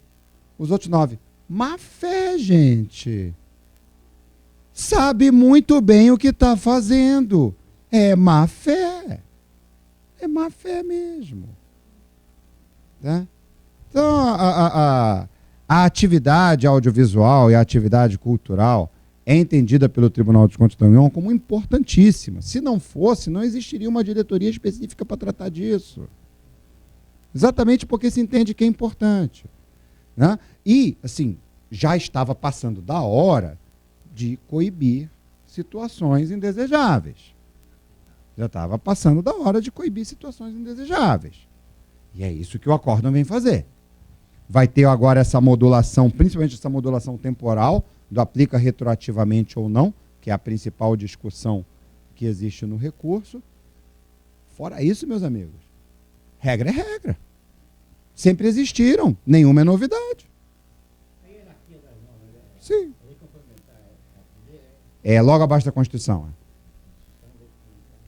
os outros 9. Má fé, gente. Sabe muito bem o que está fazendo. É má fé. É má fé mesmo. Tá? Então, a atividade audiovisual e a atividade cultural é entendida pelo Tribunal de Contas da União como importantíssima. Se não fosse, não existiria uma diretoria específica para tratar disso. Exatamente porque se entende que é importante. Né? E, assim, já estava passando da hora de coibir situações indesejáveis. Já estava passando da hora de coibir situações indesejáveis. E é isso que o acórdão vem fazer. Vai ter agora essa modulação, principalmente essa modulação temporal, do aplica retroativamente ou não, que é a principal discussão que existe no recurso. Fora isso, meus amigos, regra é regra. Sempre existiram, nenhuma é novidade. Sim. É logo abaixo da Constituição.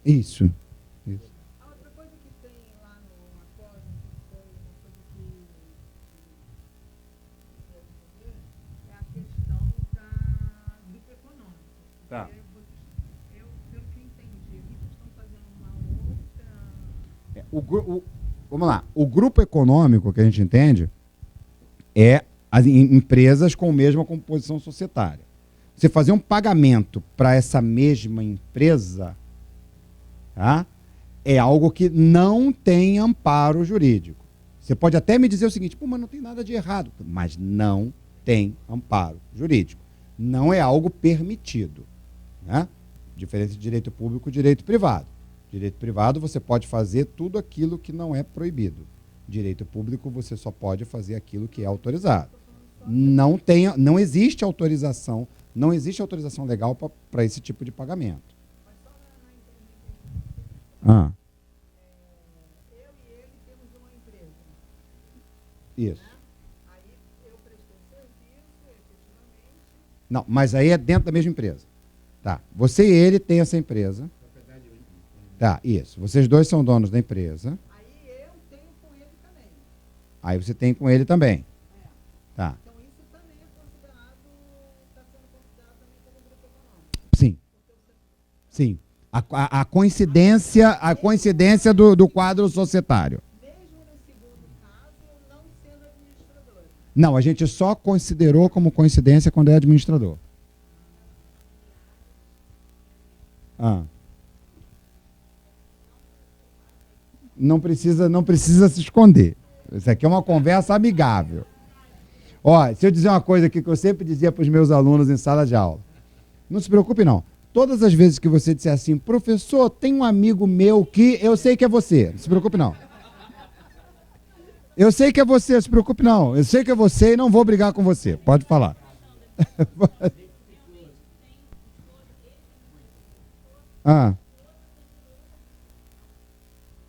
Isso. A outra coisa que tem lá no acordo, que foi uma coisa que é a questão do econômico. Tá. Eu, pelo que entendi, vocês estão fazendo uma outra... Vamos lá. O grupo econômico que a gente entende é as empresas com a mesma composição societária. Você fazer um pagamento para essa mesma empresa, tá? É algo que não tem amparo jurídico. Você pode até me dizer o seguinte, mas não tem nada de errado. Mas não tem amparo jurídico. Não é algo permitido. Né? Diferença de direito público e direito privado. Direito privado, você pode fazer tudo aquilo que não é proibido. Direito público, você só pode fazer aquilo que é autorizado. Não existe autorização, não existe autorização legal para esse tipo de pagamento. Eu e ele temos uma empresa. Isso. Aí eu prestei serviço, efetivamente. Não, mas aí é dentro da mesma empresa. Tá. Você e ele têm essa empresa. Tá, isso. Vocês dois são donos da empresa. Aí eu tenho com ele também. Aí você tem com ele também. Tá. Então isso também é considerado, está sendo considerado também como grupo econômico. Sim. Sim. A coincidência do quadro societário. Mesmo no segundo caso, não sendo administrador. Não, a gente só considerou como coincidência quando é administrador. Não precisa se esconder. Isso aqui é uma conversa amigável. Ó, se eu dizer uma coisa aqui que eu sempre dizia para os meus alunos em sala de aula. Não se preocupe, não. Todas as vezes que você disser assim, professor, tem um amigo meu que eu sei que é você. Não se preocupe, não. Eu sei que é você, não se preocupe, não. Eu sei que é você e não vou brigar com você. Pode falar.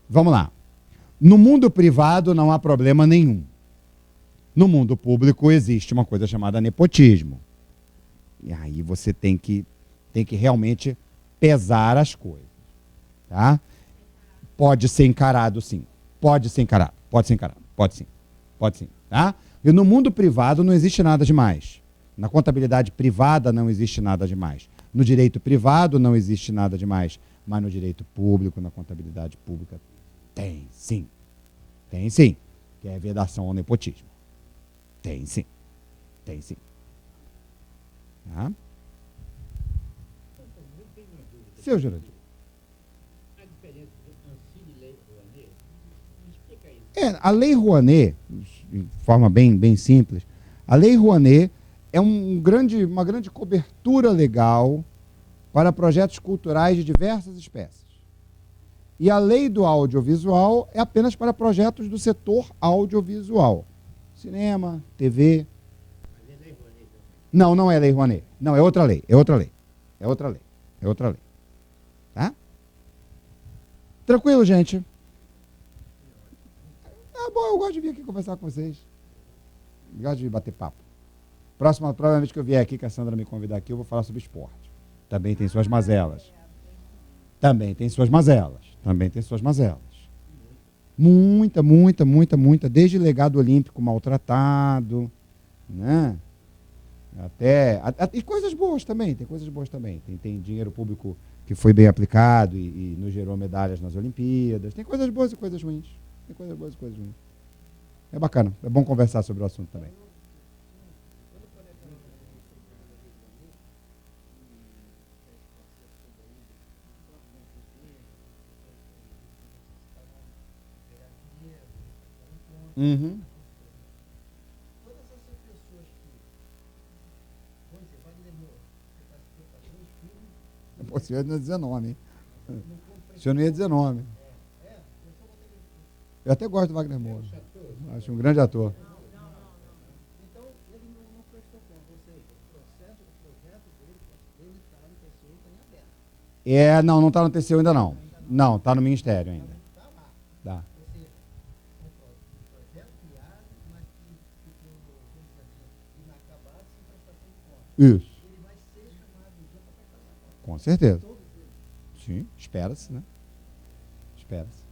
Vamos lá. No mundo privado não há problema nenhum. No mundo público existe uma coisa chamada nepotismo. E aí você tem que realmente pesar as coisas. Tá? Pode ser encarado, sim. Pode ser encarado. Pode ser encarado. Pode sim. Pode sim. Tá? E no mundo privado não existe nada demais. Na contabilidade privada não existe nada demais. No direito privado não existe nada demais. Mas no direito público, na contabilidade pública, tem sim. Tem sim. Que é vedação ao nepotismo. Tem sim. Tem sim. Tá? Eu tenho uma dúvida. Seu Jurandir. A diferença entre Ancine e Lei Rouanet, me explica isso. A Lei Rouanet, de forma bem simples, a Lei Rouanet é uma grande cobertura legal para projetos culturais de diversas espécies. E a Lei do Audiovisual é apenas para projetos do setor audiovisual. Cinema, TV. Mas é Lei Rouanet também. Não, não é Lei Rouanet. Não, é outra lei. É outra lei. É outra lei. É outra lei. Tá? Tranquilo, gente? Tá bom, eu gosto de vir aqui conversar com vocês. Gosto de bater papo. Provavelmente que eu vier aqui, que a Sandra me convidar aqui, eu vou falar sobre esporte. Também tem suas mazelas. Também tem suas mazelas. Também tem suas mazelas. Muita. Desde legado olímpico maltratado, né? E coisas boas também, tem coisas boas também. Tem dinheiro público que foi bem aplicado e nos gerou medalhas nas Olimpíadas. Tem coisas boas e coisas ruins. Tem coisas boas e coisas ruins. É bacana, é bom conversar sobre o assunto também. Uhum. Todas essas pessoas que, vamos dizer, Wagner Moura, que participou para 3 filmes, Pô, o senhor não ia dizer nome, hein? não O senhor não ia dizer nome. eu só botei Eu até gosto do Wagner Moura. esse ator. Acho um grande ator. Então, ele não prestou conta, ou seja, o processo do projeto dele está no TCU, está em aberto. Não está no TCU ainda não. Não, está no Ministério ainda. Está lá. Tá. Ou seja, um projeto criado, mas que ficou, vamos dizer assim, inacabado, sem prestação de conta. Isso. Ele vai ser chamado um dia para prestar conta. Com certeza. Todos eles. Sim, espera-se, né? Espera-se.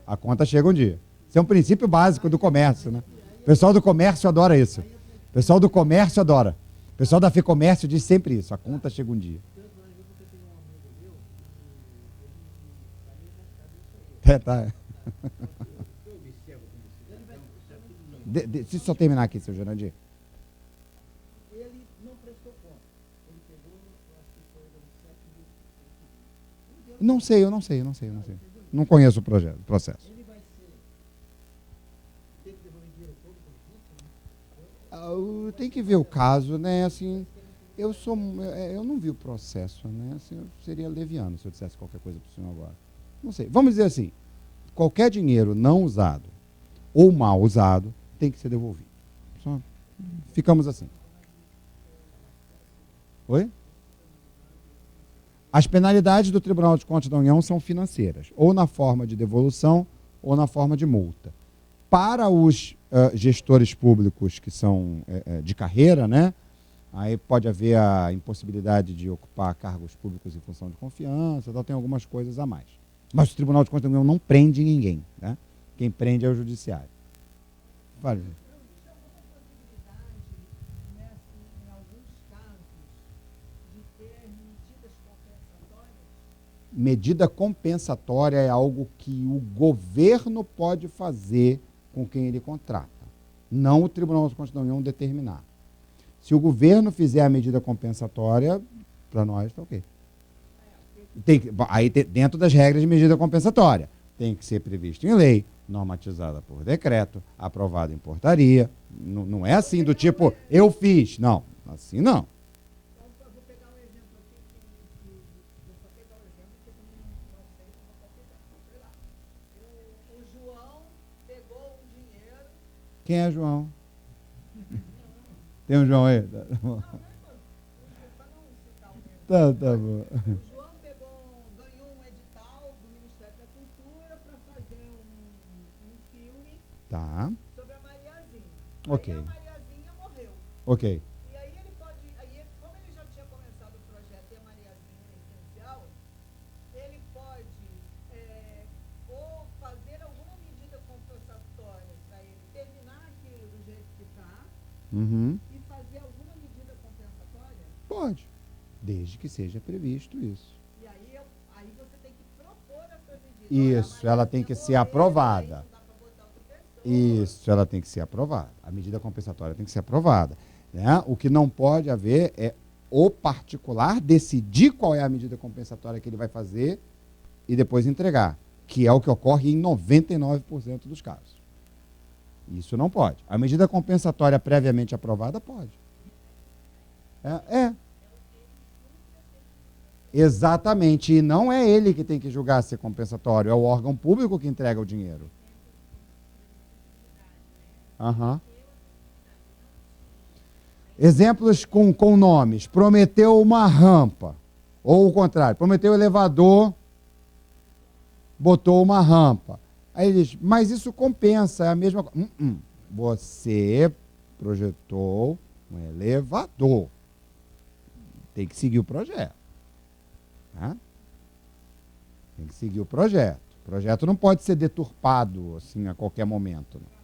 A conta chega um dia. Isso é um princípio básico do comércio, né? O pessoal do comércio adora isso. O pessoal do comércio adora. O pessoal da FEComércio diz sempre isso. A conta chega um dia. Tá. Eu observo como Deixa eu só terminar aqui, seu Jurandir. ele não prestou conta. Ele pegou, eu acho que foi do 7 Não sei, eu não sei. Não conheço o processo. Ele vai ser. Tem que devolver dinheiro todo por isso, né? Tem que ver o caso, né? Assim, eu não vi o processo, né? Assim, eu seria leviano se eu dissesse qualquer coisa para o senhor agora. Não sei. Vamos dizer assim, qualquer dinheiro não usado ou mal usado tem que ser devolvido. Só ficamos assim. Oi? As penalidades do Tribunal de Contas da União são financeiras, ou na forma de devolução ou na forma de multa. Para os gestores públicos que são de carreira, né? Aí pode haver a impossibilidade de ocupar cargos públicos em função de confiança, então tem algumas coisas a mais. Mas o Tribunal de Contas da União não prende ninguém, né? Quem prende é o Judiciário. Fale. Existe alguma possibilidade, né, assim, em alguns casos, de ter medidas compensatórias? Medida compensatória é algo que o governo pode fazer com quem ele contrata, não o Tribunal de Contas da União determinar. Se o governo fizer a medida compensatória, para nós está ok. Aí dentro das regras de medida compensatória, tem que ser previsto em lei, normatizada por decreto, aprovada em portaria. Não é assim do tipo, eu fiz. Não, assim não. Então, eu vou pegar um exemplo aqui, vou só pegar um exemplo que eu também não sei se eu vou pegar. Sei lá. O João pegou um dinheiro. Quem é João? Tem um João aí? Para não citar o nome. Tá bom. O João ganhou um edital do Ministério da Cultura para fazer um filme Tá, sobre a Mariazinha. Ok. Aí a Mariazinha morreu. ok. E aí ele pode, como ele já tinha começado o projeto e a Mariazinha é essencial, ele pode ou fazer alguma medida compensatória para ele terminar aquilo do jeito que está Uhum. e fazer alguma medida compensatória. Pode, desde que seja previsto isso. E aí você tem que propor essas medidas. Isso, Olha, a ela tem que Mariazinha ser morreu, aprovada. aí não dá pra botar outra pessoa. Isso, ela tem que ser aprovada. A medida compensatória tem que ser aprovada. Né? O que não pode haver é o particular decidir qual é a medida compensatória que ele vai fazer e depois entregar, que é o que ocorre em 99% dos casos. Isso não pode. A medida compensatória previamente aprovada pode. É. Exatamente. E não é ele que tem que julgar se é compensatório, é o órgão público que entrega o dinheiro. Uhum. Exemplos com nomes. Prometeu uma rampa. Ou o contrário, prometeu elevador, botou uma rampa. Aí ele diz, mas isso compensa, é a mesma coisa. Você projetou um elevador. Tem que seguir o projeto. Tá? Tem que seguir o projeto. O projeto não pode ser deturpado assim a qualquer momento. Não.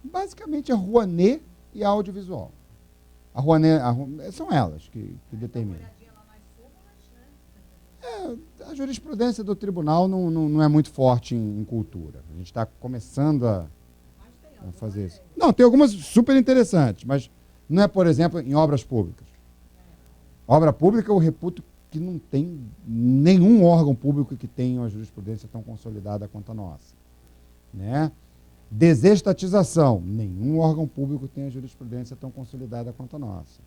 Basicamente a Rouanet e a audiovisual. A Rouanet, são elas que determinam. A jurisprudência do tribunal não é muito forte em cultura. A gente está começando a fazer isso. Não, tem algumas super interessantes, mas não é, por exemplo, em obras públicas. Obra pública eu reputo que não tem nenhum órgão público que tenha uma jurisprudência tão consolidada quanto a nossa. Né? Desestatização. Nenhum órgão público tem a jurisprudência tão consolidada quanto a nossa.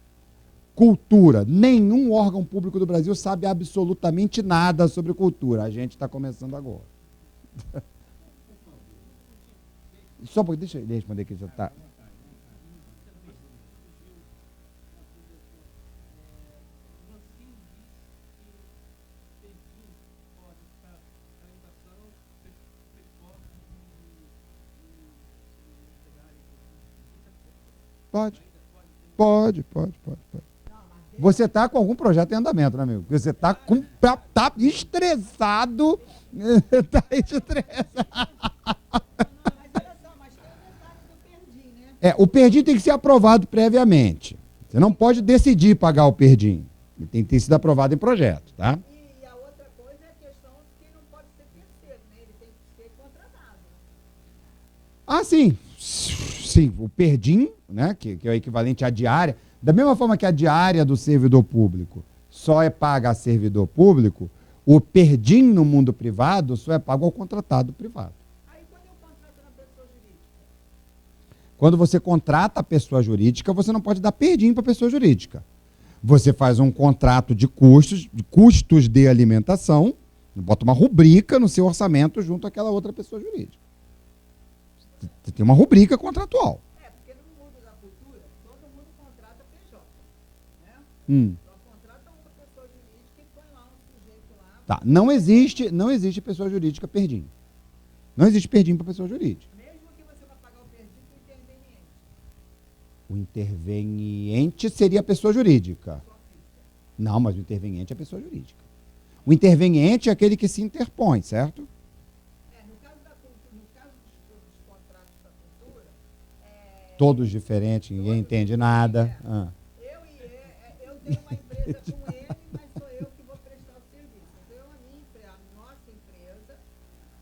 Cultura. Nenhum órgão público do Brasil sabe absolutamente nada sobre cultura. A gente está começando agora. Só porque deixa ele responder aqui. Já está. Pode. Você está com algum projeto em andamento, né, amigo? Você está tá estressado. Está estressado. Mas olha só, mas tem o detalhe do perdim, né? O perdim tem que ser aprovado previamente. Você não pode decidir pagar o perdim. Ele tem que ter sido aprovado em projeto, tá? E a outra coisa é a questão que não pode ser terceiro, né? Ele tem que ser contratado. Ah, sim. Sim, o perdim, né, que é o equivalente à diária, da mesma forma que a diária do servidor público só é paga a servidor público, o perdim no mundo privado só é pago ao contratado privado. Aí quando eu contrato na pessoa jurídica? Quando você contrata a pessoa jurídica, você não pode dar perdim para a pessoa jurídica. Você faz um contrato de custos de alimentação, bota uma rubrica no seu orçamento junto àquela outra pessoa jurídica. Você tem uma rubrica contratual. Porque no mundo da cultura, todo mundo contrata PJ, né? Só contrata uma pessoa jurídica e põe lá um sujeito lá. Tá, não existe pessoa jurídica perdim. Não existe perdim para pessoa jurídica. Mesmo que você vai pagar o perdim para o interveniente. O interveniente seria a pessoa jurídica. Não, mas o interveniente é a pessoa jurídica. O interveniente é aquele que se interpõe, certo? No caso dos contratos da cultura, Todos diferentes, ninguém entende nada. eu tenho uma empresa com ele, mas sou eu que vou prestar o serviço. Então, a nossa empresa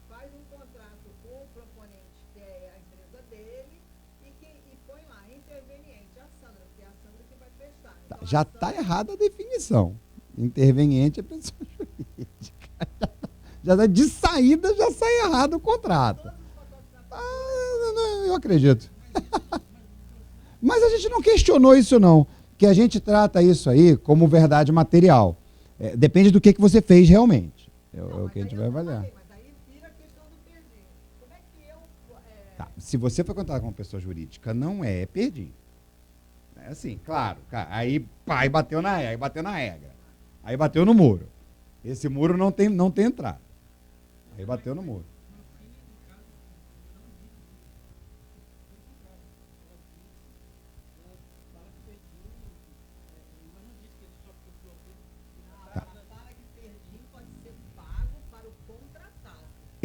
faz um contrato com o proponente, que é a empresa dele, e põe lá, interveniente, a Sandra, porque é a Sandra que vai prestar. Então, Já está errada a definição. Interveniente é pessoa jurídica. Já de saída já sai errado o contrato. Eu acredito. Mas a gente não questionou isso não, que a gente trata isso aí como verdade material. Depende do que você fez realmente. É o que a gente vai avaliar. mas aí vira a questão do perdim. Como é que eu... Tá, se você for contratar com uma pessoa jurídica, não é perdim. É assim, claro. Aí bateu na regra. Aí bateu no muro. Esse muro não tem entrada. Aí bateu no muro.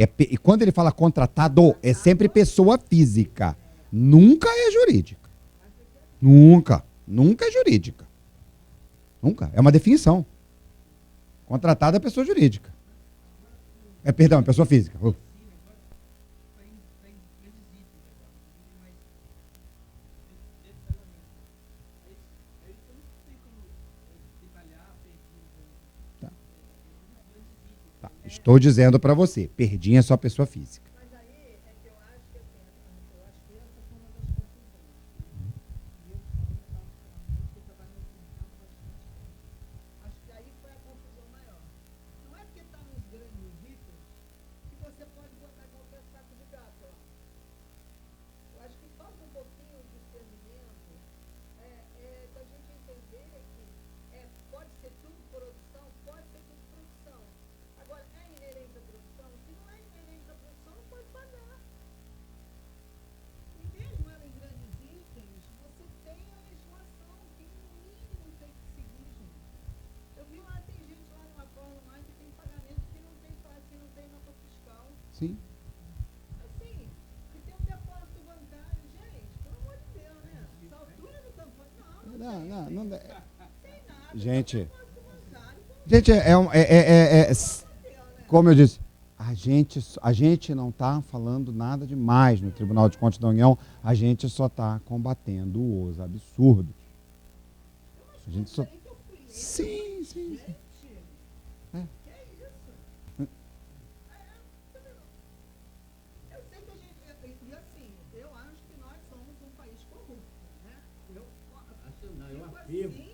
E quando ele fala contratado, é sempre pessoa física. Nunca é jurídica. Nunca. Nunca é jurídica. Nunca. É uma definição. Contratada é pessoa jurídica. Perdão, é pessoa física. Tá. Estou dizendo para você, perdinha é só pessoa física. Mas aí é que eu acho que eu acho que essa foi uma das confusões. E eu falo particularmente que eu trabalho no tribunal bastante tempo. Acho que aí foi a confusão maior. Não é porque está nos grandes itens que você pode botar qualquer saco de gato lá. Eu acho que falta um pouquinho de discernimento da gente entender que pode ser tudo produção, pode ser tudo produção. Agora, é inerente à produção? Se não é inerente à produção, não pode pagar. E mesmo ela em grandes itens, você tem a legislação que no mínimo tem que seguir, gente. Eu vi lá, tem gente lá numa forma mais que tem pagamento que não tem nota fiscal. Sim. Assim, que tem um depósito bancário. Gente, pelo amor de Deus, né? Essa altura do campanha, Não dá. tem nada. Gente, Depósito bancário, como eu disse, a gente não está falando nada demais no Tribunal de Contas da União, a gente só está combatendo os absurdos. A gente só... Sim. Gente, É. que é isso? Eu sei que a gente. E assim, eu acho que nós somos um país corrupto, né? Eu Eu fico afirmo. assim,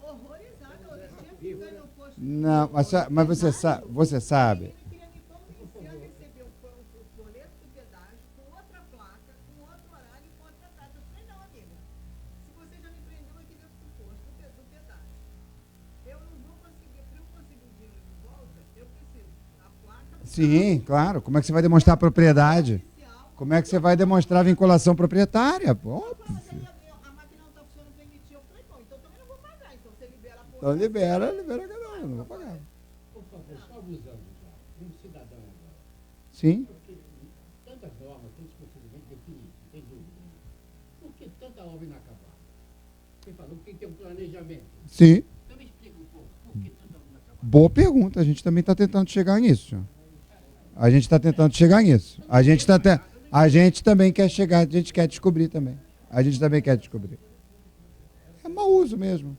horrorizada. Eu tinha que ganhar o posto. Não, mas você sabe. Ele queria me convencer a receber o boleto do pedágio com outra placa, com outro horário e com outra data. Eu falei, não, amiga. Se você já me prendeu aqui dentro do posto, do pedágio, eu não vou conseguir. Para eu conseguir o dinheiro de volta, eu preciso da placa. Sim, claro. Como é que você vai demonstrar propriedade? Oficial. Como é que você vai demonstrar vinculação proprietária? Mas Óbvio. aí a máquina não está funcionando para emitir. Eu falei, bom, então também não vou pagar. Então você libera a porra. Então libera cada um, não vou pagar. Por favor, só abusando já. Um cidadão agora. Sim. Porque tantas normas, tantos procedimentos definidos, sem dúvida. Por que tanta obra inacabada? Você falou que tem que ter um planejamento. Sim. Então me explica um pouco, por que tanta obra inacabada? Boa pergunta. A gente também está tentando chegar nisso. A gente está tentando chegar nisso. A gente também quer chegar, a gente quer descobrir também. A gente também quer descobrir. É mau uso mesmo.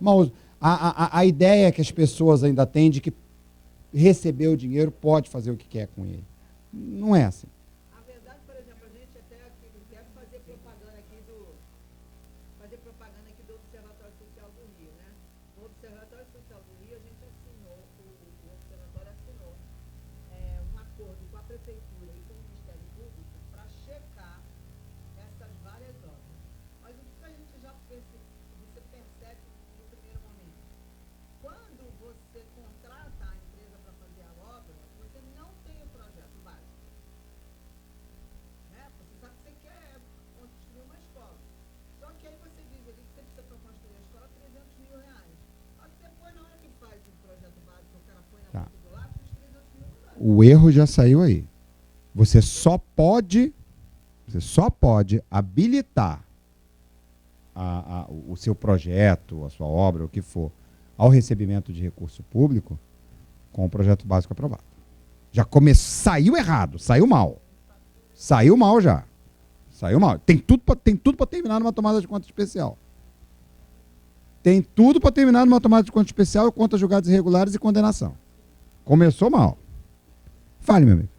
Mau uso. A ideia que as pessoas ainda têm de que receber o dinheiro pode fazer o que quer com ele. Não é assim. A verdade, por exemplo, a gente até aqui deve fazer propaganda aqui do Observatório Social do Rio, né? No Observatório Social do Rio, a gente assinou, o Observatório assinou um acordo com a Prefeitura e com o Ministério Público para checar essas várias obras. Mas o que a gente já você percebe no primeiro momento? Quando você contrata a empresa para fazer a obra, você não tem o projeto básico. Né? Você sabe que você quer construir uma escola. Só que aí você diz ali que você precisa para construir a escola R$300.000. Só que depois, na hora que faz o projeto básico, o cara põe na Tá. ponta do lápis, os 300.000 não dá. O erro já saiu aí. Você só pode habilitar o seu projeto, a sua obra, o que for, ao recebimento de recurso público com o projeto básico aprovado. Saiu errado, saiu mal. Saiu mal já. Saiu mal. Tem tudo para terminar numa tomada de conta especial. Tem tudo para terminar numa tomada de conta especial, contas julgadas irregulares e condenação. Começou mal. Fale, meu amigo.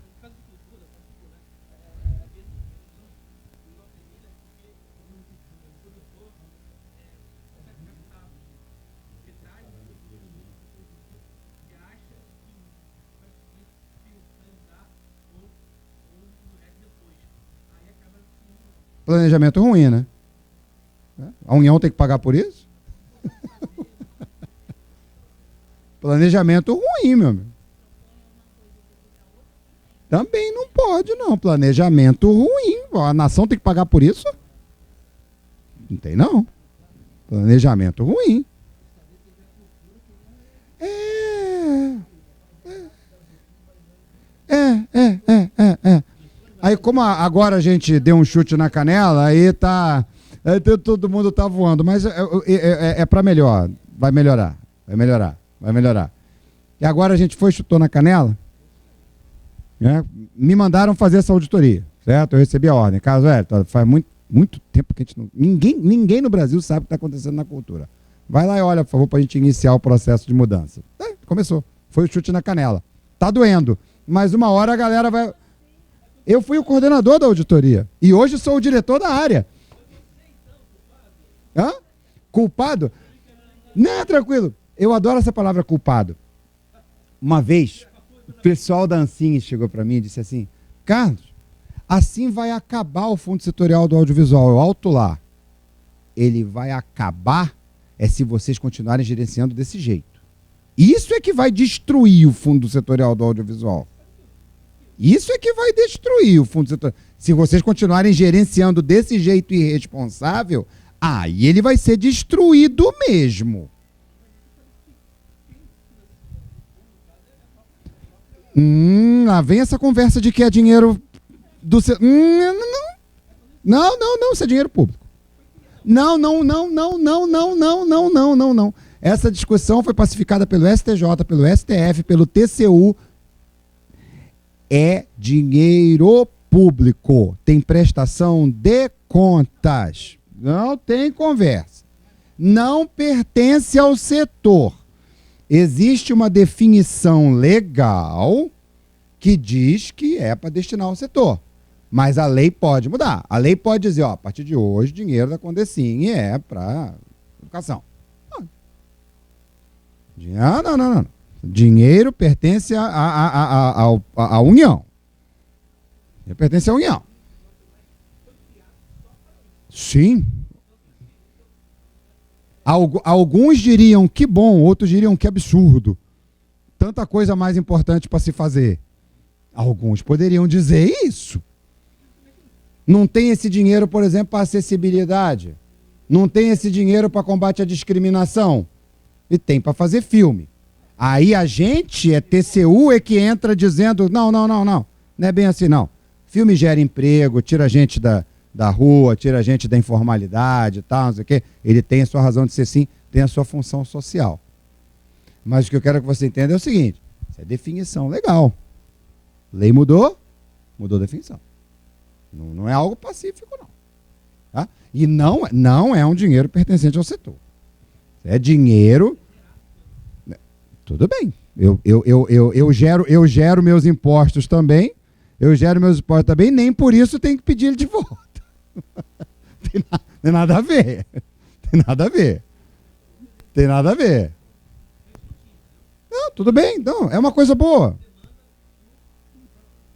Planejamento ruim, né? A União tem que pagar por isso? Planejamento ruim, meu amigo. Também não pode, não. Planejamento ruim. A nação tem que pagar por isso? Não tem, não. Planejamento ruim. Aí, como agora a gente deu um chute na canela, aí tá. Todo mundo tá voando, mas é para melhor. Vai melhorar. E agora a gente chutou na canela, né? Me mandaram fazer essa auditoria, certo? Eu recebi a ordem. Carlos Wellington, faz muito tempo que a gente não. Ninguém no Brasil sabe o que está acontecendo na cultura. Vai lá e olha, por favor, para a gente iniciar o processo de mudança. Começou. Foi o chute na canela. Tá doendo. Mas uma hora a galera vai. Eu fui o coordenador da auditoria. E hoje sou o diretor da área. Hã? Culpado? Não, tranquilo. Eu adoro essa palavra culpado. Uma vez, o pessoal da Ancine chegou para mim e disse assim: Carlos, assim vai acabar o Fundo Setorial do Audiovisual. Eu alto lá. Ele vai acabar se vocês continuarem gerenciando desse jeito. Isso é que vai destruir o Fundo Setorial do Audiovisual. Isso é que vai destruir o Fundo Setorial. Se vocês continuarem gerenciando desse jeito irresponsável, aí ele vai ser destruído mesmo. Lá vem essa conversa de que é dinheiro do... Não, isso é dinheiro público. Não. Essa discussão foi pacificada pelo STJ, pelo STF, pelo TCU. É dinheiro público. Tem prestação de contas. Não tem conversa. Não pertence ao setor. Existe uma definição legal que diz que é para destinar ao setor. Mas a lei pode mudar. A lei pode dizer, a partir de hoje, o dinheiro da Condecine é para educação. Não. Dinheiro pertence à União. Pertence à União. Sim. Alguns diriam que bom, outros diriam que absurdo. Tanta coisa mais importante para se fazer. Alguns poderiam dizer isso. Não tem esse dinheiro, por exemplo, para acessibilidade. Não tem esse dinheiro para combate à discriminação. E tem para fazer filme. Aí a gente, TCU, que entra dizendo, não. Não é bem assim, não. Filme gera emprego, tira a gente da rua, tira a gente da informalidade e tal, não sei o quê. Ele tem a sua razão de ser sim, tem a sua função social. Mas o que eu quero que você entenda é o seguinte, isso é definição legal. Lei mudou a definição. Não é algo pacífico, não. Tá? E não é um dinheiro pertencente ao setor. É dinheiro... Tudo bem. Eu gero meus impostos também. Nem por isso tem que pedir ele de volta. Tem nada a ver. Não, tudo bem. Não, é uma coisa boa.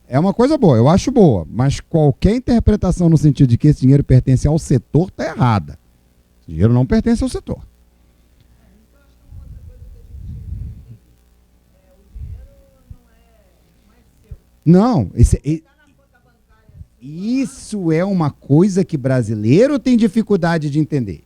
Eu acho boa. Mas qualquer interpretação no sentido de que esse dinheiro pertence ao setor está errada. Esse dinheiro não pertence ao setor. Não, isso é uma coisa que brasileiro tem dificuldade de entender.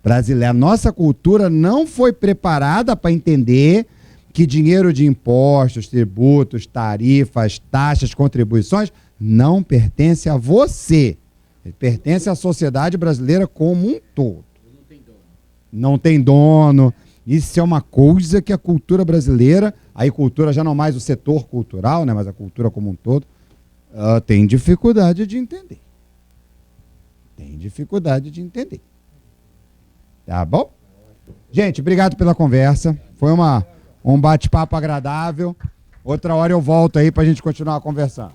A nossa cultura não foi preparada para entender que dinheiro de impostos, tributos, tarifas, taxas, contribuições não pertence a você. Ele pertence à sociedade brasileira como um todo. Não tem dono. Isso é uma coisa que a cultura brasileira, aí cultura já não mais o setor cultural, né, mas a cultura como um todo, tem dificuldade de entender. Tá bom? Gente, obrigado pela conversa. Foi um bate-papo agradável. Outra hora eu volto aí para a gente continuar conversando.